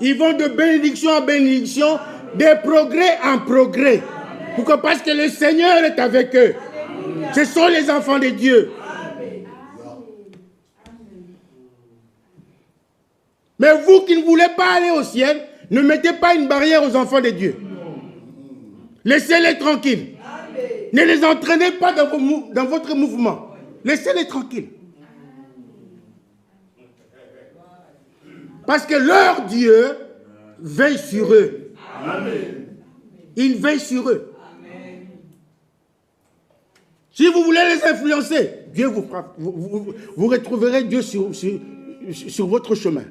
Ils vont de bénédiction en bénédiction, de progrès en progrès. Pourquoi? Parce que le Seigneur est avec eux. Ce sont les enfants de Dieu. Mais vous qui ne voulez pas aller au ciel, ne mettez pas une barrière aux enfants de Dieu. Laissez-les tranquilles. Ne les entraînez pas dans votre mouvement. Laissez-les tranquilles. Parce que leur Dieu veille sur eux. Amen. Il veille sur eux. Amen. Si vous voulez les influencer, Dieu vous fera, vous retrouverez Dieu sur votre chemin.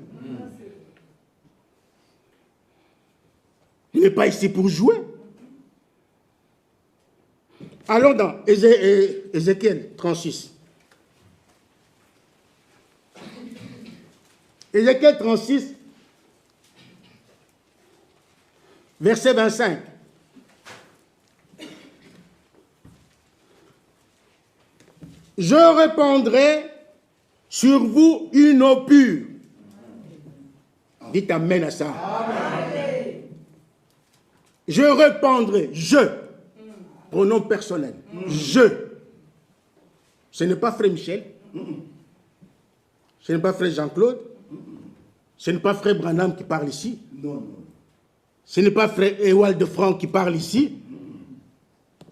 Il n'est pas ici pour jouer. Allons dans Ézéchiel 36. Ézéchiel 36, verset 25. je répandrai sur vous une eau pure. Dites amen à ça. Amen. Je répandrai, pronom personnel, je. Ce n'est pas frère Michel, ce n'est pas frère Jean-Claude, ce n'est pas frère Branham qui parle ici, ce n'est pas frère Ewald de Franck qui parle ici.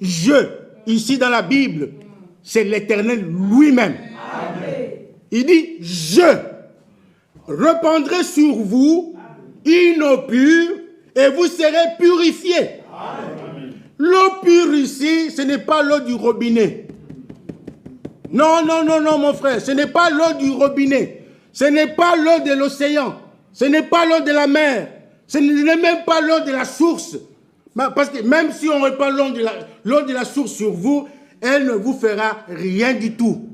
Je, ici dans la Bible, c'est l'Éternel lui-même. Il dit, je répandrai sur vous une eau pure et vous serez purifiés. L'eau pure ici, ce n'est pas l'eau du robinet. Non, non, non, non, mon frère, ce n'est pas l'eau du robinet. Ce n'est pas l'eau de l'océan. Ce n'est pas l'eau de la mer. Ce n'est même pas l'eau de la source. Parce que même si on répand l'eau de la source sur vous, elle ne vous fera rien du tout.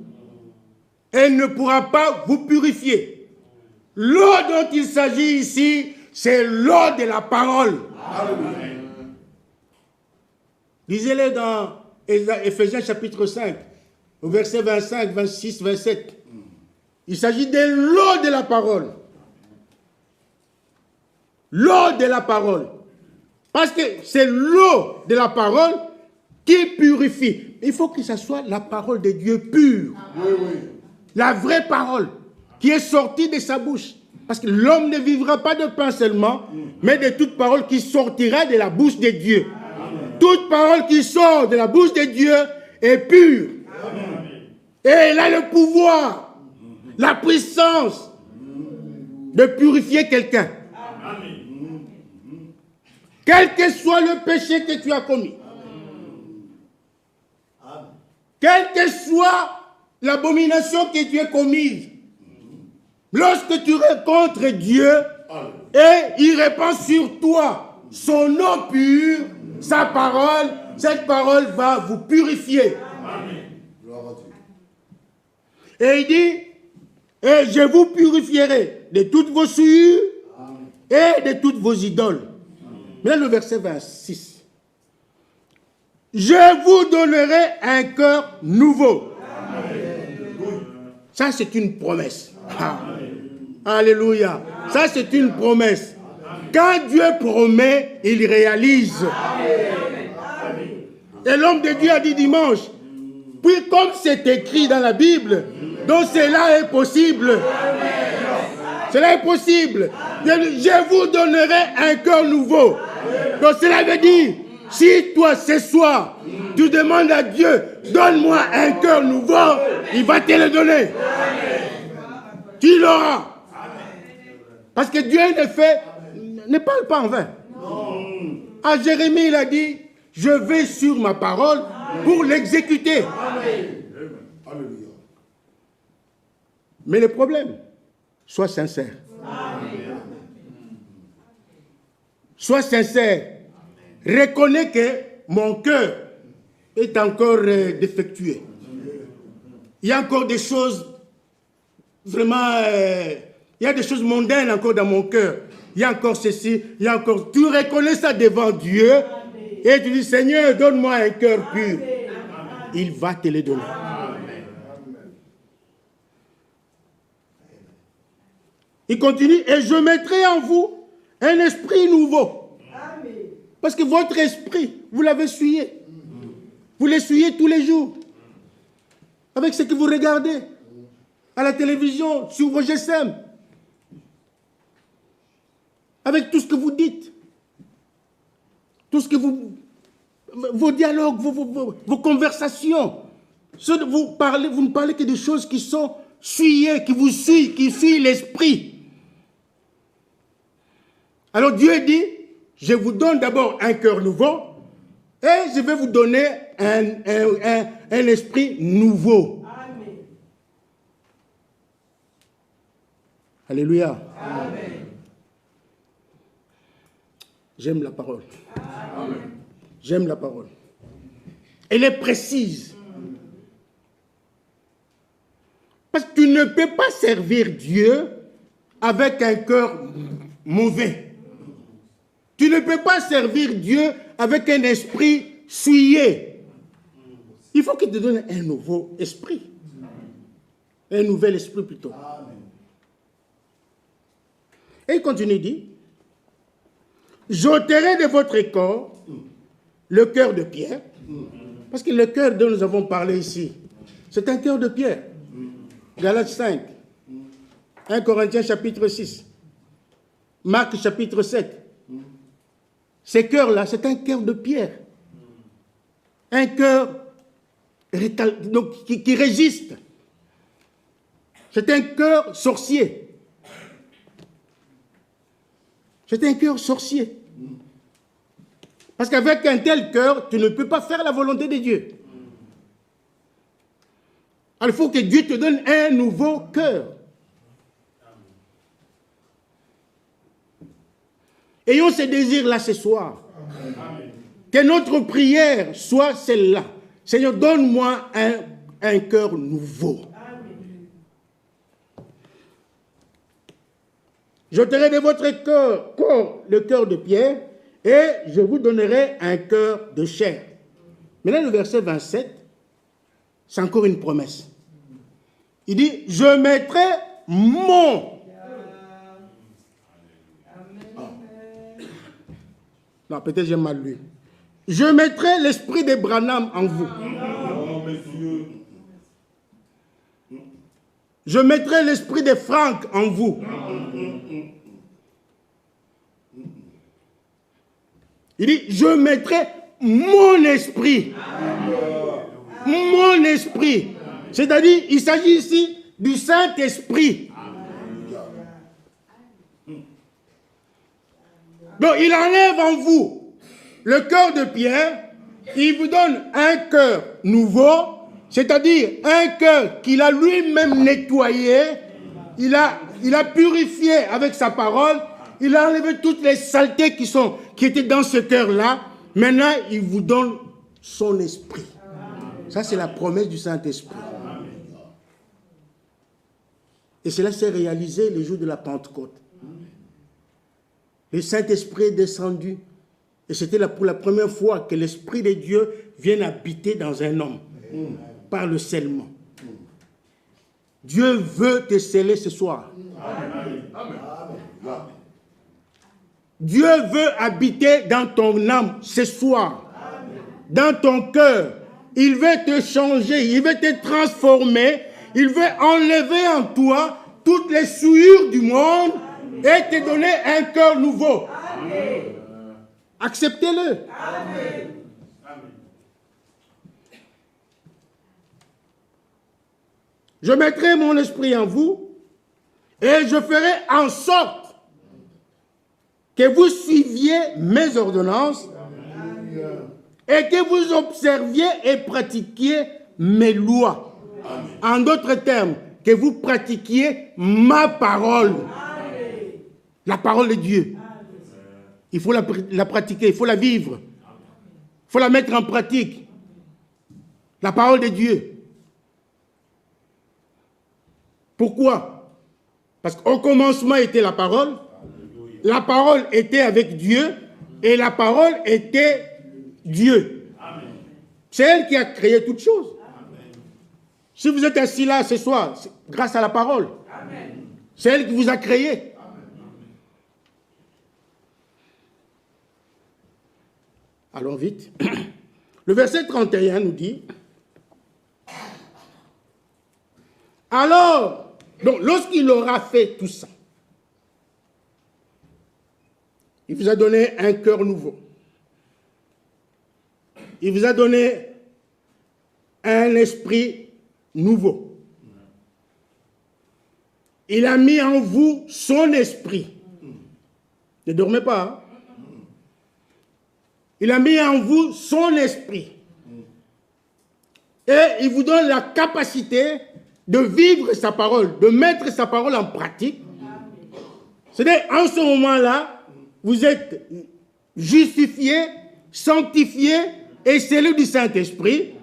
Elle ne pourra pas vous purifier. L'eau dont il s'agit ici, c'est l'eau de la parole. Amen. Lisez-le dans Éphésiens chapitre 5, au verset 25, 26, 27. Il s'agit de l'eau de la parole. L'eau de la parole. Parce que c'est l'eau de la parole qui purifie. Il faut que ce soit la parole de Dieu pure. Oui, oui. La vraie parole qui est sortie de sa bouche. Parce que l'homme ne vivra pas de pain seulement, mais de toute parole qui sortira de la bouche de Dieu. Amen. Toute parole qui sort de la bouche de Dieu est pure. Amen. Et elle a le pouvoir, la puissance de purifier quelqu'un. Quel que soit le péché que tu as commis. Quelle que soit l'abomination que tu as commise. Lorsque tu rencontres Dieu et il répand sur toi son eau pure, sa parole, cette parole va vous purifier. Et il dit, et je vous purifierai de toutes vos souillures et de toutes vos idoles. Maintenant le verset 26. Je vous donnerai un cœur nouveau. Ça c'est une promesse. Ah. Alléluia. Ça c'est une promesse. Quand Dieu promet, il réalise. Et l'homme de Dieu a dit dimanche, puis comme c'est écrit dans la Bible, donc cela est possible. Cela est possible. Je vous donnerai un cœur nouveau. Donc cela veut dire, si toi ce soir, tu demandes à Dieu, donne-moi un cœur nouveau, il va te le donner. Tu l'auras. Parce que Dieu ne parle pas en vain. À Jérémie, il a dit, je vais sur ma parole pour l'exécuter. Mais le problème, sois sincère. Sois sincère. Reconnais que mon cœur est encore défectueux. Il y a encore des choses vraiment... il y a des choses mondaines encore dans mon cœur. Il y a encore ceci, il y a encore... Tu reconnais ça devant Dieu et tu dis, Seigneur, donne-moi un cœur pur. Il va te le donner. Il continue, et je mettrai en vous un esprit nouveau. Parce que votre esprit, vous l'avez souillé. Vous l'essuyez tous les jours. Avec ce que vous regardez à la télévision, sur vos GSM. Avec tout ce que vous dites. Tout ce que vos dialogues, vos conversations. Vous ne parlez que de choses qui sont souillées, qui vous suivent, qui suivent l'esprit. Alors Dieu dit, je vous donne d'abord un cœur nouveau et je vais vous donner un esprit nouveau. Amen. Alléluia. Amen. J'aime la parole. Amen. J'aime la parole. Elle est précise. Parce que tu ne peux pas servir Dieu avec un cœur mauvais. Tu ne peux pas servir Dieu avec un esprit souillé. Il faut qu'il te donne un nouveau esprit. Un nouvel esprit plutôt. Amen. Et il continue, il dit, j'ôterai de votre corps le cœur de pierre, parce que le cœur dont nous avons parlé ici, c'est un cœur de pierre. Galates 5, 1 Corinthiens chapitre 6, Marc chapitre 7. Ces cœurs-là, c'est un cœur de pierre. Un cœur donc, qui résiste. C'est un cœur sorcier. C'est un cœur sorcier. Parce qu'avec un tel cœur, tu ne peux pas faire la volonté de Dieu. Alors, il faut que Dieu te donne un nouveau cœur. Ayons ce désir-là ce soir. Amen. Que notre prière soit celle-là. Seigneur, donne-moi un cœur nouveau. Amen. J'ôterai de votre corps le cœur de pierre et je vous donnerai un cœur de chair. Maintenant, le verset 27, c'est encore une promesse. Il dit, je mettrai mon... Non, peut-être j'ai mal lu. Je mettrai l'esprit de Branham en vous. Je mettrai l'esprit de Franck en vous. Il dit, je mettrai mon esprit. Mon esprit. C'est-à-dire, il s'agit ici du Saint-Esprit. Donc, il enlève en vous le cœur de pierre, il vous donne un cœur nouveau, c'est-à-dire un cœur qu'il a lui-même nettoyé, il a purifié avec sa parole, il a enlevé toutes les saletés qui étaient dans ce cœur-là. Maintenant, il vous donne son esprit. Ça, c'est la promesse du Saint-Esprit. Et cela s'est réalisé le jour de la Pentecôte. Le Saint-Esprit est descendu. Et c'était pour la première fois que l'Esprit de Dieu vient habiter dans un homme. Par le scellement. Dieu veut te sceller ce soir. Dieu veut habiter dans ton âme ce soir. Dans ton cœur. Il veut te changer. Il veut te transformer. Il veut enlever en toi toutes les souillures du monde et te donner un cœur nouveau. Amen. Acceptez-le. Amen. Je mettrai mon esprit en vous et je ferai en sorte que vous suiviez mes ordonnances et que vous observiez et pratiquiez mes lois. En d'autres termes, que vous pratiquiez ma parole. La parole de Dieu. Il faut la pratiquer, il faut la vivre. Il faut la mettre en pratique. La parole de Dieu. Pourquoi? Parce qu'au commencement était la parole était avec Dieu, et la parole était Dieu. C'est elle qui a créé toutes choses. Si vous êtes assis là ce soir, c'est grâce à la parole. C'est elle qui vous a créé. Allons vite. Le verset 31 nous dit, alors, donc lorsqu'il aura fait tout ça, il vous a donné un cœur nouveau. Il vous a donné un esprit nouveau. Il a mis en vous son esprit. Ne dormez pas. Hein? Il a mis en vous son esprit. Et il vous donne la capacité de vivre sa parole, de mettre sa parole en pratique. C'est-à-dire, en ce moment-là, vous êtes justifié, sanctifié et scellé du Saint-Esprit.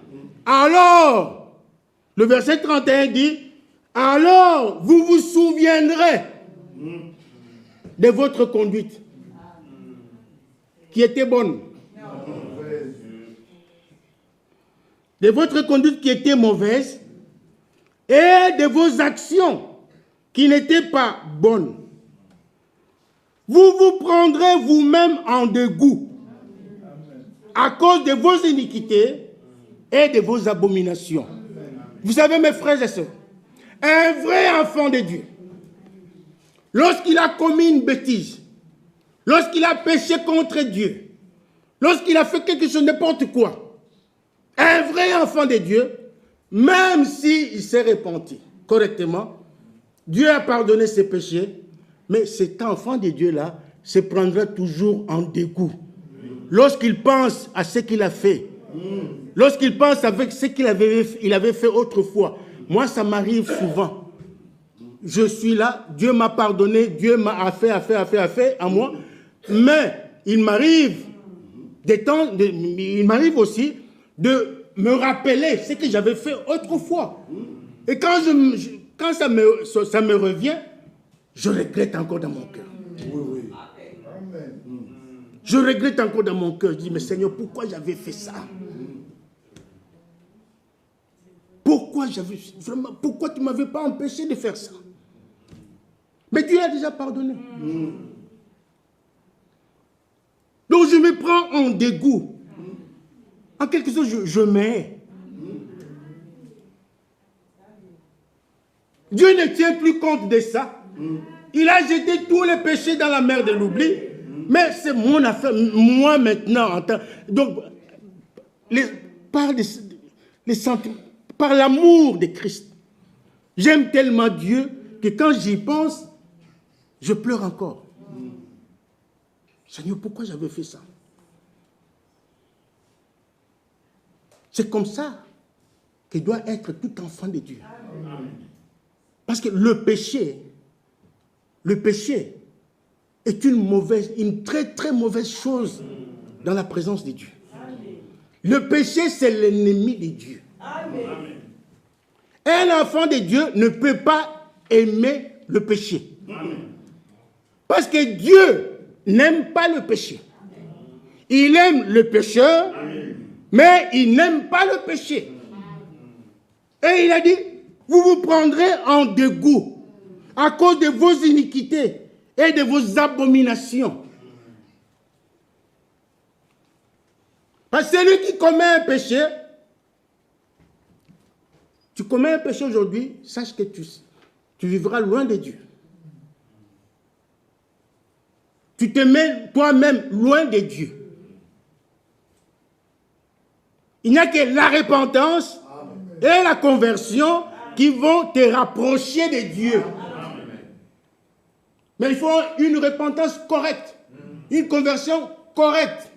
Alors, le verset 31 dit, alors vous vous souviendrez de votre conduite qui était bonne. De votre conduite qui était mauvaise, et de vos actions qui n'étaient pas bonnes, vous vous prendrez vous-même en dégoût à cause de vos iniquités et de vos abominations. Vous savez, mes frères et sœurs, un vrai enfant de Dieu, lorsqu'il a commis une bêtise, lorsqu'il a péché contre Dieu, lorsqu'il a fait quelque chose, n'importe quoi, un vrai enfant de Dieu, même s'il s'est repenti correctement, Dieu a pardonné ses péchés, mais cet enfant de Dieu-là se prendra toujours en dégoût. Lorsqu'il pense à ce qu'il a fait, lorsqu'il pense avec ce qu'il avait fait autrefois, moi ça m'arrive souvent. Je suis là, Dieu m'a pardonné, Dieu m'a fait à moi, mais il m'arrive aussi de me rappeler ce que j'avais fait autrefois. Et quand ça me revient, je regrette encore dans mon cœur. Je regrette encore dans mon cœur. Je dis, mais Seigneur, pourquoi j'avais fait ça? Pourquoi tu ne m'avais pas empêché de faire ça? Mais Dieu a déjà pardonné. Donc je me prends en dégoût. En quelque sorte, je m'hais. Dieu ne tient plus compte de ça. Il a jeté tous les péchés dans la mer de l'oubli. Mais c'est mon affaire, moi maintenant. Donc, par l'amour de Christ, j'aime tellement Dieu que quand j'y pense, je pleure encore. Seigneur, pourquoi j'avais fait ça? C'est comme ça que doit être tout enfant de Dieu. Parce que le péché est une très très mauvaise chose dans la présence de Dieu. Le péché, c'est l'ennemi de Dieu. Un enfant de Dieu ne peut pas aimer le péché. Parce que Dieu n'aime pas le péché. Il aime le pécheur, mais il n'aime pas le péché. Et il a dit, vous vous prendrez en dégoût à cause de vos iniquités et de vos abominations. Parce que celui qui commet un péché, tu commets un péché aujourd'hui, sache que tu vivras loin de Dieu. Tu te mets toi-même loin de Dieu. Il n'y a que la repentance et la conversion qui vont te rapprocher de Dieu. Mais il faut une repentance correcte, une conversion correcte.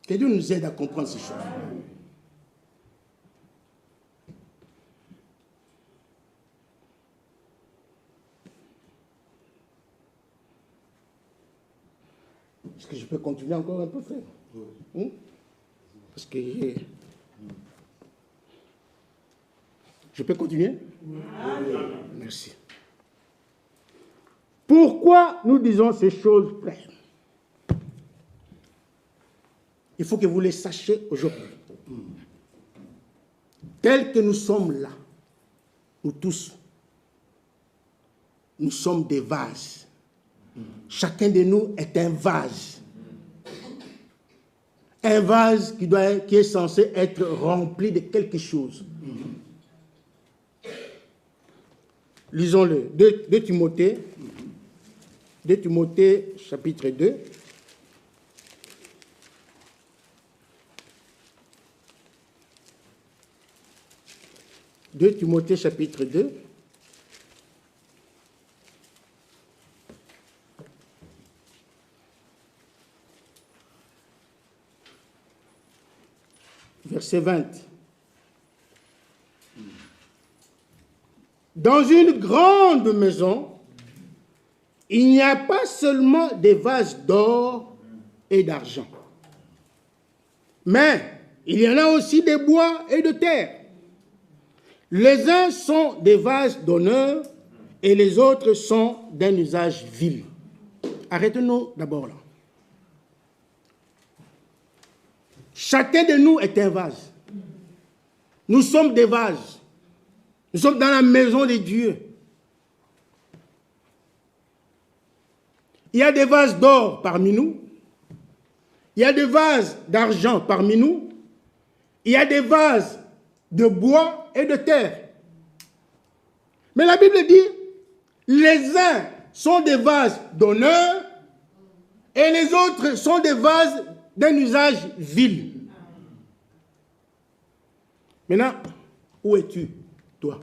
Que Dieu nous aide à comprendre ces choses. Est-ce que je peux continuer encore un peu, frère? Parce que je peux continuer? Merci. Pourquoi nous disons ces choses, frère? Il faut que vous les sachiez aujourd'hui. Tels que nous sommes là, nous tous, nous sommes des vases. Chacun de nous est un vase. Un vase qui est censé être rempli de quelque chose. Lisons-le. 2 Timothée. 2 Timothée, chapitre 2. « 2 Timothée, chapitre 2. Verset 20. Dans une grande maison, il n'y a pas seulement des vases d'or et d'argent, mais il y en a aussi des bois et de terre. Les uns sont des vases d'honneur et les autres sont d'un usage vil. Arrêtons-nous d'abord là. Chacun de nous est un vase. Nous sommes des vases. Nous sommes dans la maison de Dieu. Il y a des vases d'or parmi nous. Il y a des vases d'argent parmi nous. Il y a des vases de bois et de terre. Mais la Bible dit, les uns sont des vases d'honneur et les autres sont des vases d'un usage vil. Maintenant, où es-tu, toi?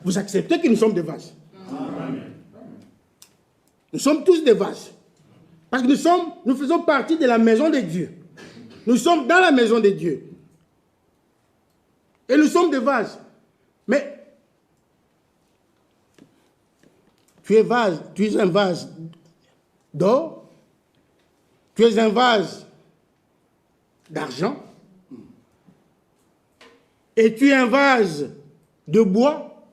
Vous acceptez que nous sommes des vases. Amen. Nous sommes tous des vases. Parce que nous faisons partie de la maison de Dieu. Nous sommes dans la maison de Dieu. Et nous sommes des vases. Mais tu es un vase d'or, tu es un vase d'argent, et tu es un vase de bois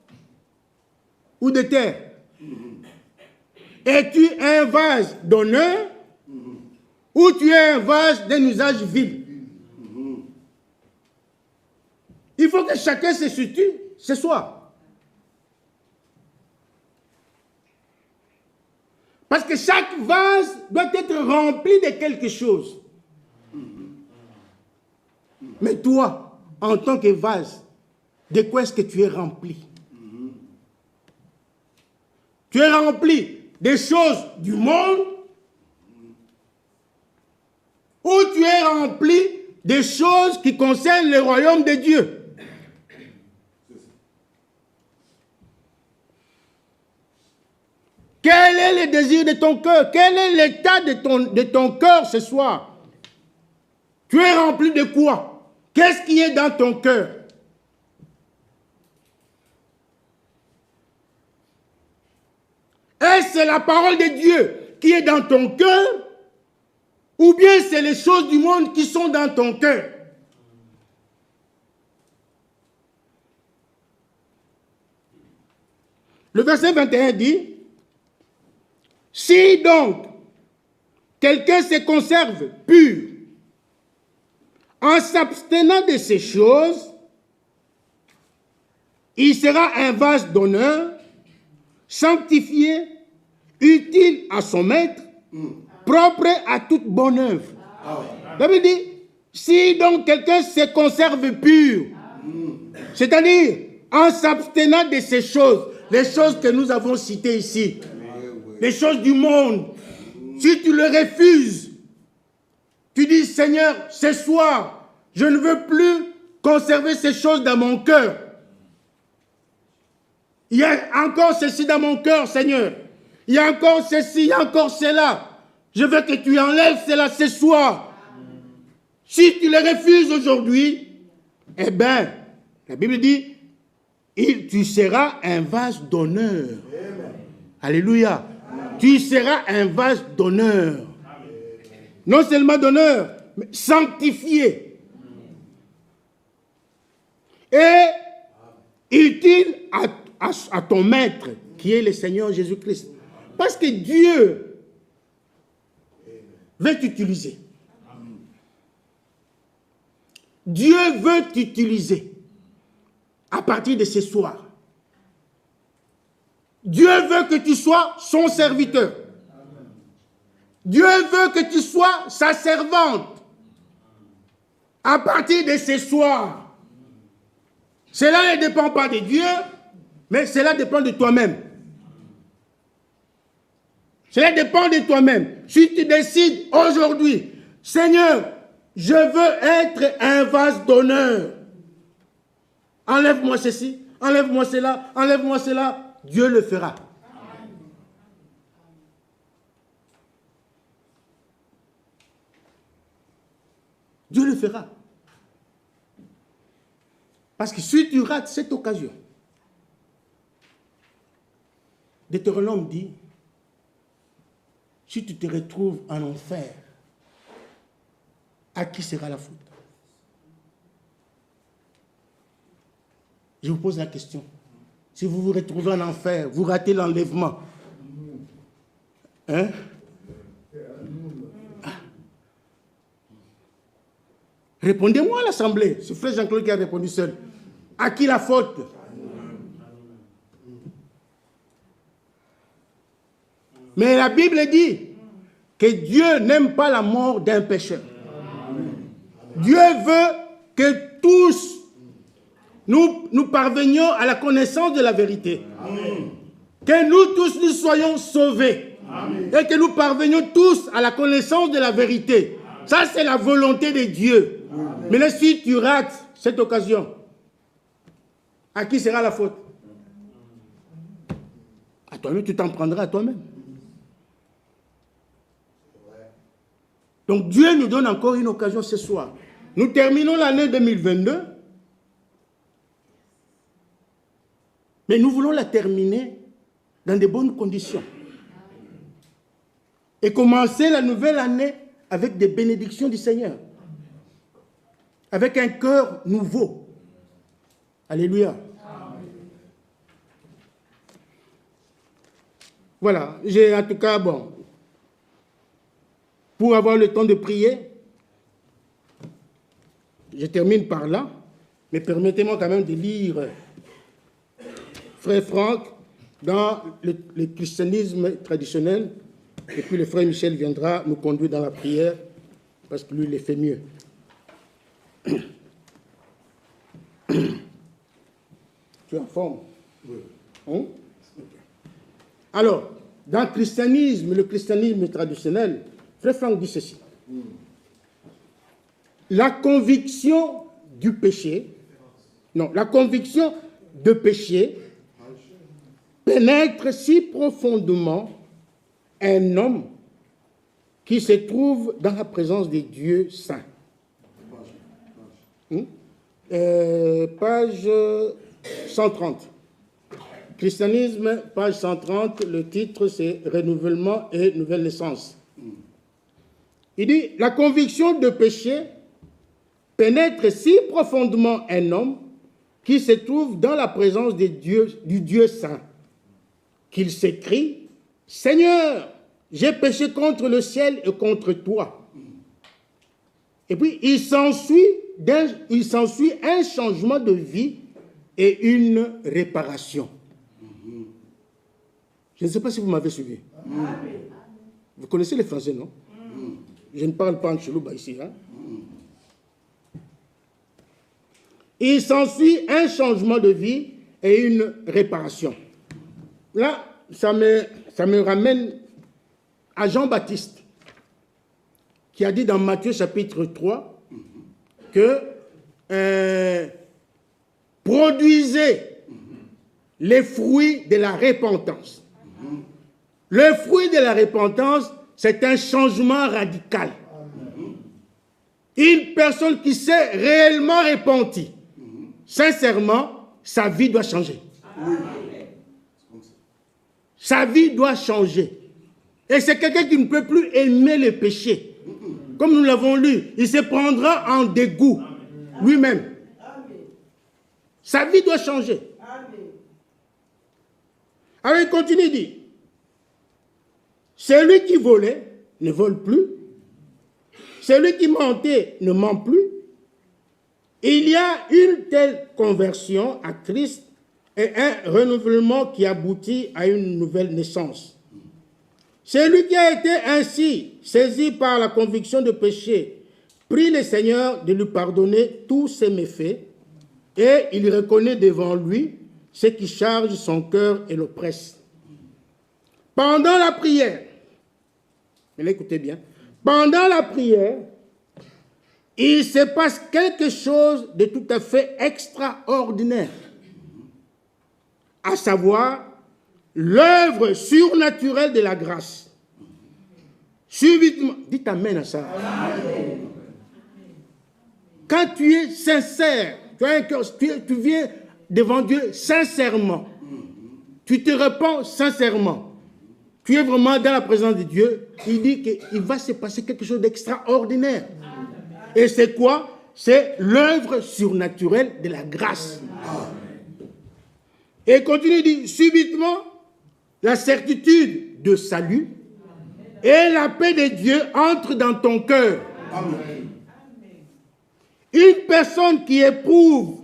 ou de terre. Es-tu un vase d'honneur ou tu es un vase d'un usage vil? Il faut que chacun se situe ce soir. Parce que chaque vase doit être rempli de quelque chose. Mais toi, en tant que vase, de quoi est-ce que tu es rempli? Tu es rempli des choses du monde ou tu es rempli des choses qui concernent le royaume de Dieu? Quel est le désir de ton cœur? Quel est l'état de ton cœur ce soir? Tu es rempli de quoi? Qu'est-ce qui est dans ton cœur? Est-ce la parole de Dieu qui est dans ton cœur? Ou bien c'est les choses du monde qui sont dans ton cœur? Le verset 21 dit, si donc quelqu'un se conserve pur en s'abstenant de ces choses, il sera un vase d'honneur, sanctifié, utile à son maître, propre à toute bonne œuvre. Ça veut dire, si donc quelqu'un se conserve pur, c'est-à-dire en s'abstenant de ces choses, les choses que nous avons citées ici, les choses du monde, si tu le refuses, tu dis, Seigneur, ce soir, je ne veux plus conserver ces choses dans mon cœur. Il y a encore ceci dans mon cœur, Seigneur. Il y a encore ceci, il y a encore cela. Je veux que tu enlèves cela ce soir. Si tu le refuses aujourd'hui, eh bien, la Bible dit, tu seras un vase d'honneur. Alléluia. Tu seras un vase d'honneur. Non seulement d'honneur, mais sanctifié. Et utile à ton maître, qui est le Seigneur Jésus-Christ. Parce que Dieu veut t'utiliser. Dieu veut t'utiliser à partir de ce soir. Dieu veut que tu sois son serviteur. Dieu veut que tu sois sa servante à partir de ce soir. Cela ne dépend pas de Dieu, mais cela dépend de toi-même. Cela dépend de toi-même. Si tu décides aujourd'hui, Seigneur, je veux être un vase d'honneur. Enlève-moi ceci, enlève-moi cela, enlève-moi cela. Dieu le fera. Dieu le fera. Parce que si tu rates cette occasion, Deutéronome dit, si tu te retrouves en enfer, à qui sera la faute? Je vous pose la question. Si vous vous retrouvez en enfer, vous ratez l'enlèvement. Hein? Répondez-moi à l'Assemblée. C'est frère Jean-Claude qui a répondu seul. À qui la faute? Mais la Bible dit que Dieu n'aime pas la mort d'un pécheur. Dieu veut que tous nous parvenions à la connaissance de la vérité. Que nous tous nous soyons sauvés. Et que nous parvenions tous à la connaissance de la vérité. Ça, c'est la volonté de Dieu. Mais là, si tu rates cette occasion, à qui sera la faute? À toi-même, tu t'en prendras à toi-même. Donc Dieu nous donne encore une occasion ce soir. Nous terminons l'année 2022. Mais nous voulons la terminer dans de bonnes conditions. Et commencer la nouvelle année avec des bénédictions du Seigneur. Avec un cœur nouveau. Alléluia. Voilà, j'ai en tout cas, bon, pour avoir le temps de prier, je termine par là, mais permettez-moi quand même de lire Frère Franck dans le christianisme traditionnel, et puis le frère Michel viendra nous conduire dans la prière, parce que lui, il le fait mieux. Tu es en forme? Oui. Hein? Alors, dans le christianisme traditionnel, Frère Franck dit ceci. La conviction du péché, la conviction de péché pénètre si profondément un homme qui se trouve dans la présence des dieux saints. Page 130. Christianisme, page 130, le titre c'est « Renouvellement et nouvelle naissance ». Il dit « La conviction de péché pénètre si profondément un homme qui se trouve dans la présence du Dieu saint, qu'il s'écrie « Seigneur, j'ai péché contre le ciel et contre toi. » Et puis il s'ensuit un changement de vie et une réparation. Je ne sais pas si vous m'avez suivi. Vous connaissez les français, non? Je ne parle pas en Chilouba ici. Hein? Il s'ensuit un changement de vie et une réparation. Là, ça me ramène à Jean-Baptiste, qui a dit dans Matthieu chapitre 3 que produisez les fruits de la repentance. Le fruit de la repentance, c'est un changement radical. Une personne qui s'est réellement repentie, sincèrement, sa vie doit changer. Sa vie doit changer. Et c'est quelqu'un qui ne peut plus aimer le péché. Comme nous l'avons lu, il se prendra en dégoût lui-même. Sa vie doit changer. Alors il continue, il dit, celui qui volait ne vole plus, celui qui mentait ne ment plus. Il y a une telle conversion à Christ et un renouvellement qui aboutit à une nouvelle naissance. Celui qui a été ainsi saisi par la conviction de péché prie le Seigneur de lui pardonner tous ses méfaits et il reconnaît devant lui ce qui charge son cœur et l'oppresse. Pendant la prière, écoutez bien, pendant la prière, il se passe quelque chose de tout à fait extraordinaire, à savoir l'œuvre surnaturelle de la grâce. Subitement, dites amen à ça. Amen. Quand tu es sincère, tu as un cœur, tu viens devant Dieu sincèrement, tu te repens sincèrement, tu es vraiment dans la présence de Dieu, il dit qu'il va se passer quelque chose d'extraordinaire. Et c'est quoi? C'est l'œuvre surnaturelle de la grâce. Et il continue, il dit, subitement, la certitude de salut et la paix de Dieu entrent dans ton cœur. Une personne qui éprouve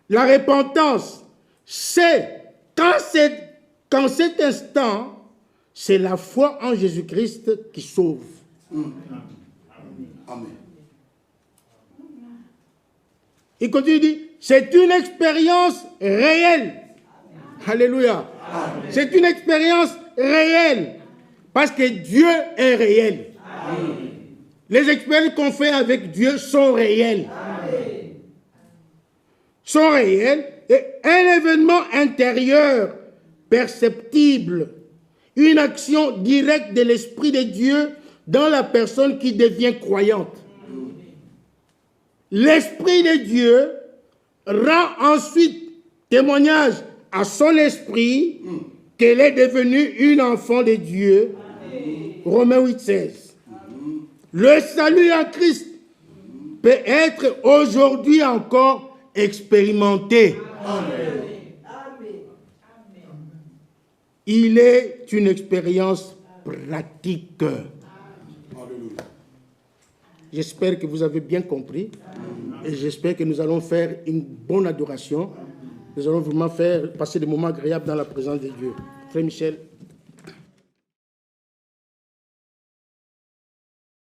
la repentance sait qu'en cet instant, c'est la foi en Jésus-Christ qui sauve. Amen. Il continue, il dit, c'est une expérience réelle. Alléluia. C'est une expérience réelle. Parce que Dieu est réel. Amen. Les expériences qu'on fait avec Dieu sont réelles. Amen. Sont réelles. Et un événement intérieur perceptible, une action directe de l'Esprit de Dieu dans la personne qui devient croyante. L'Esprit de Dieu rend ensuite témoignage à son esprit qu'elle est devenue une enfant de Dieu. Romains 8,16. Le salut en Christ peut être aujourd'hui encore expérimenté. Amen. Il est une expérience pratique. J'espère que vous avez bien compris. Et j'espère que nous allons faire une bonne adoration. Nous allons vraiment passer des moments agréables dans la présence de Dieu. Frère Michel.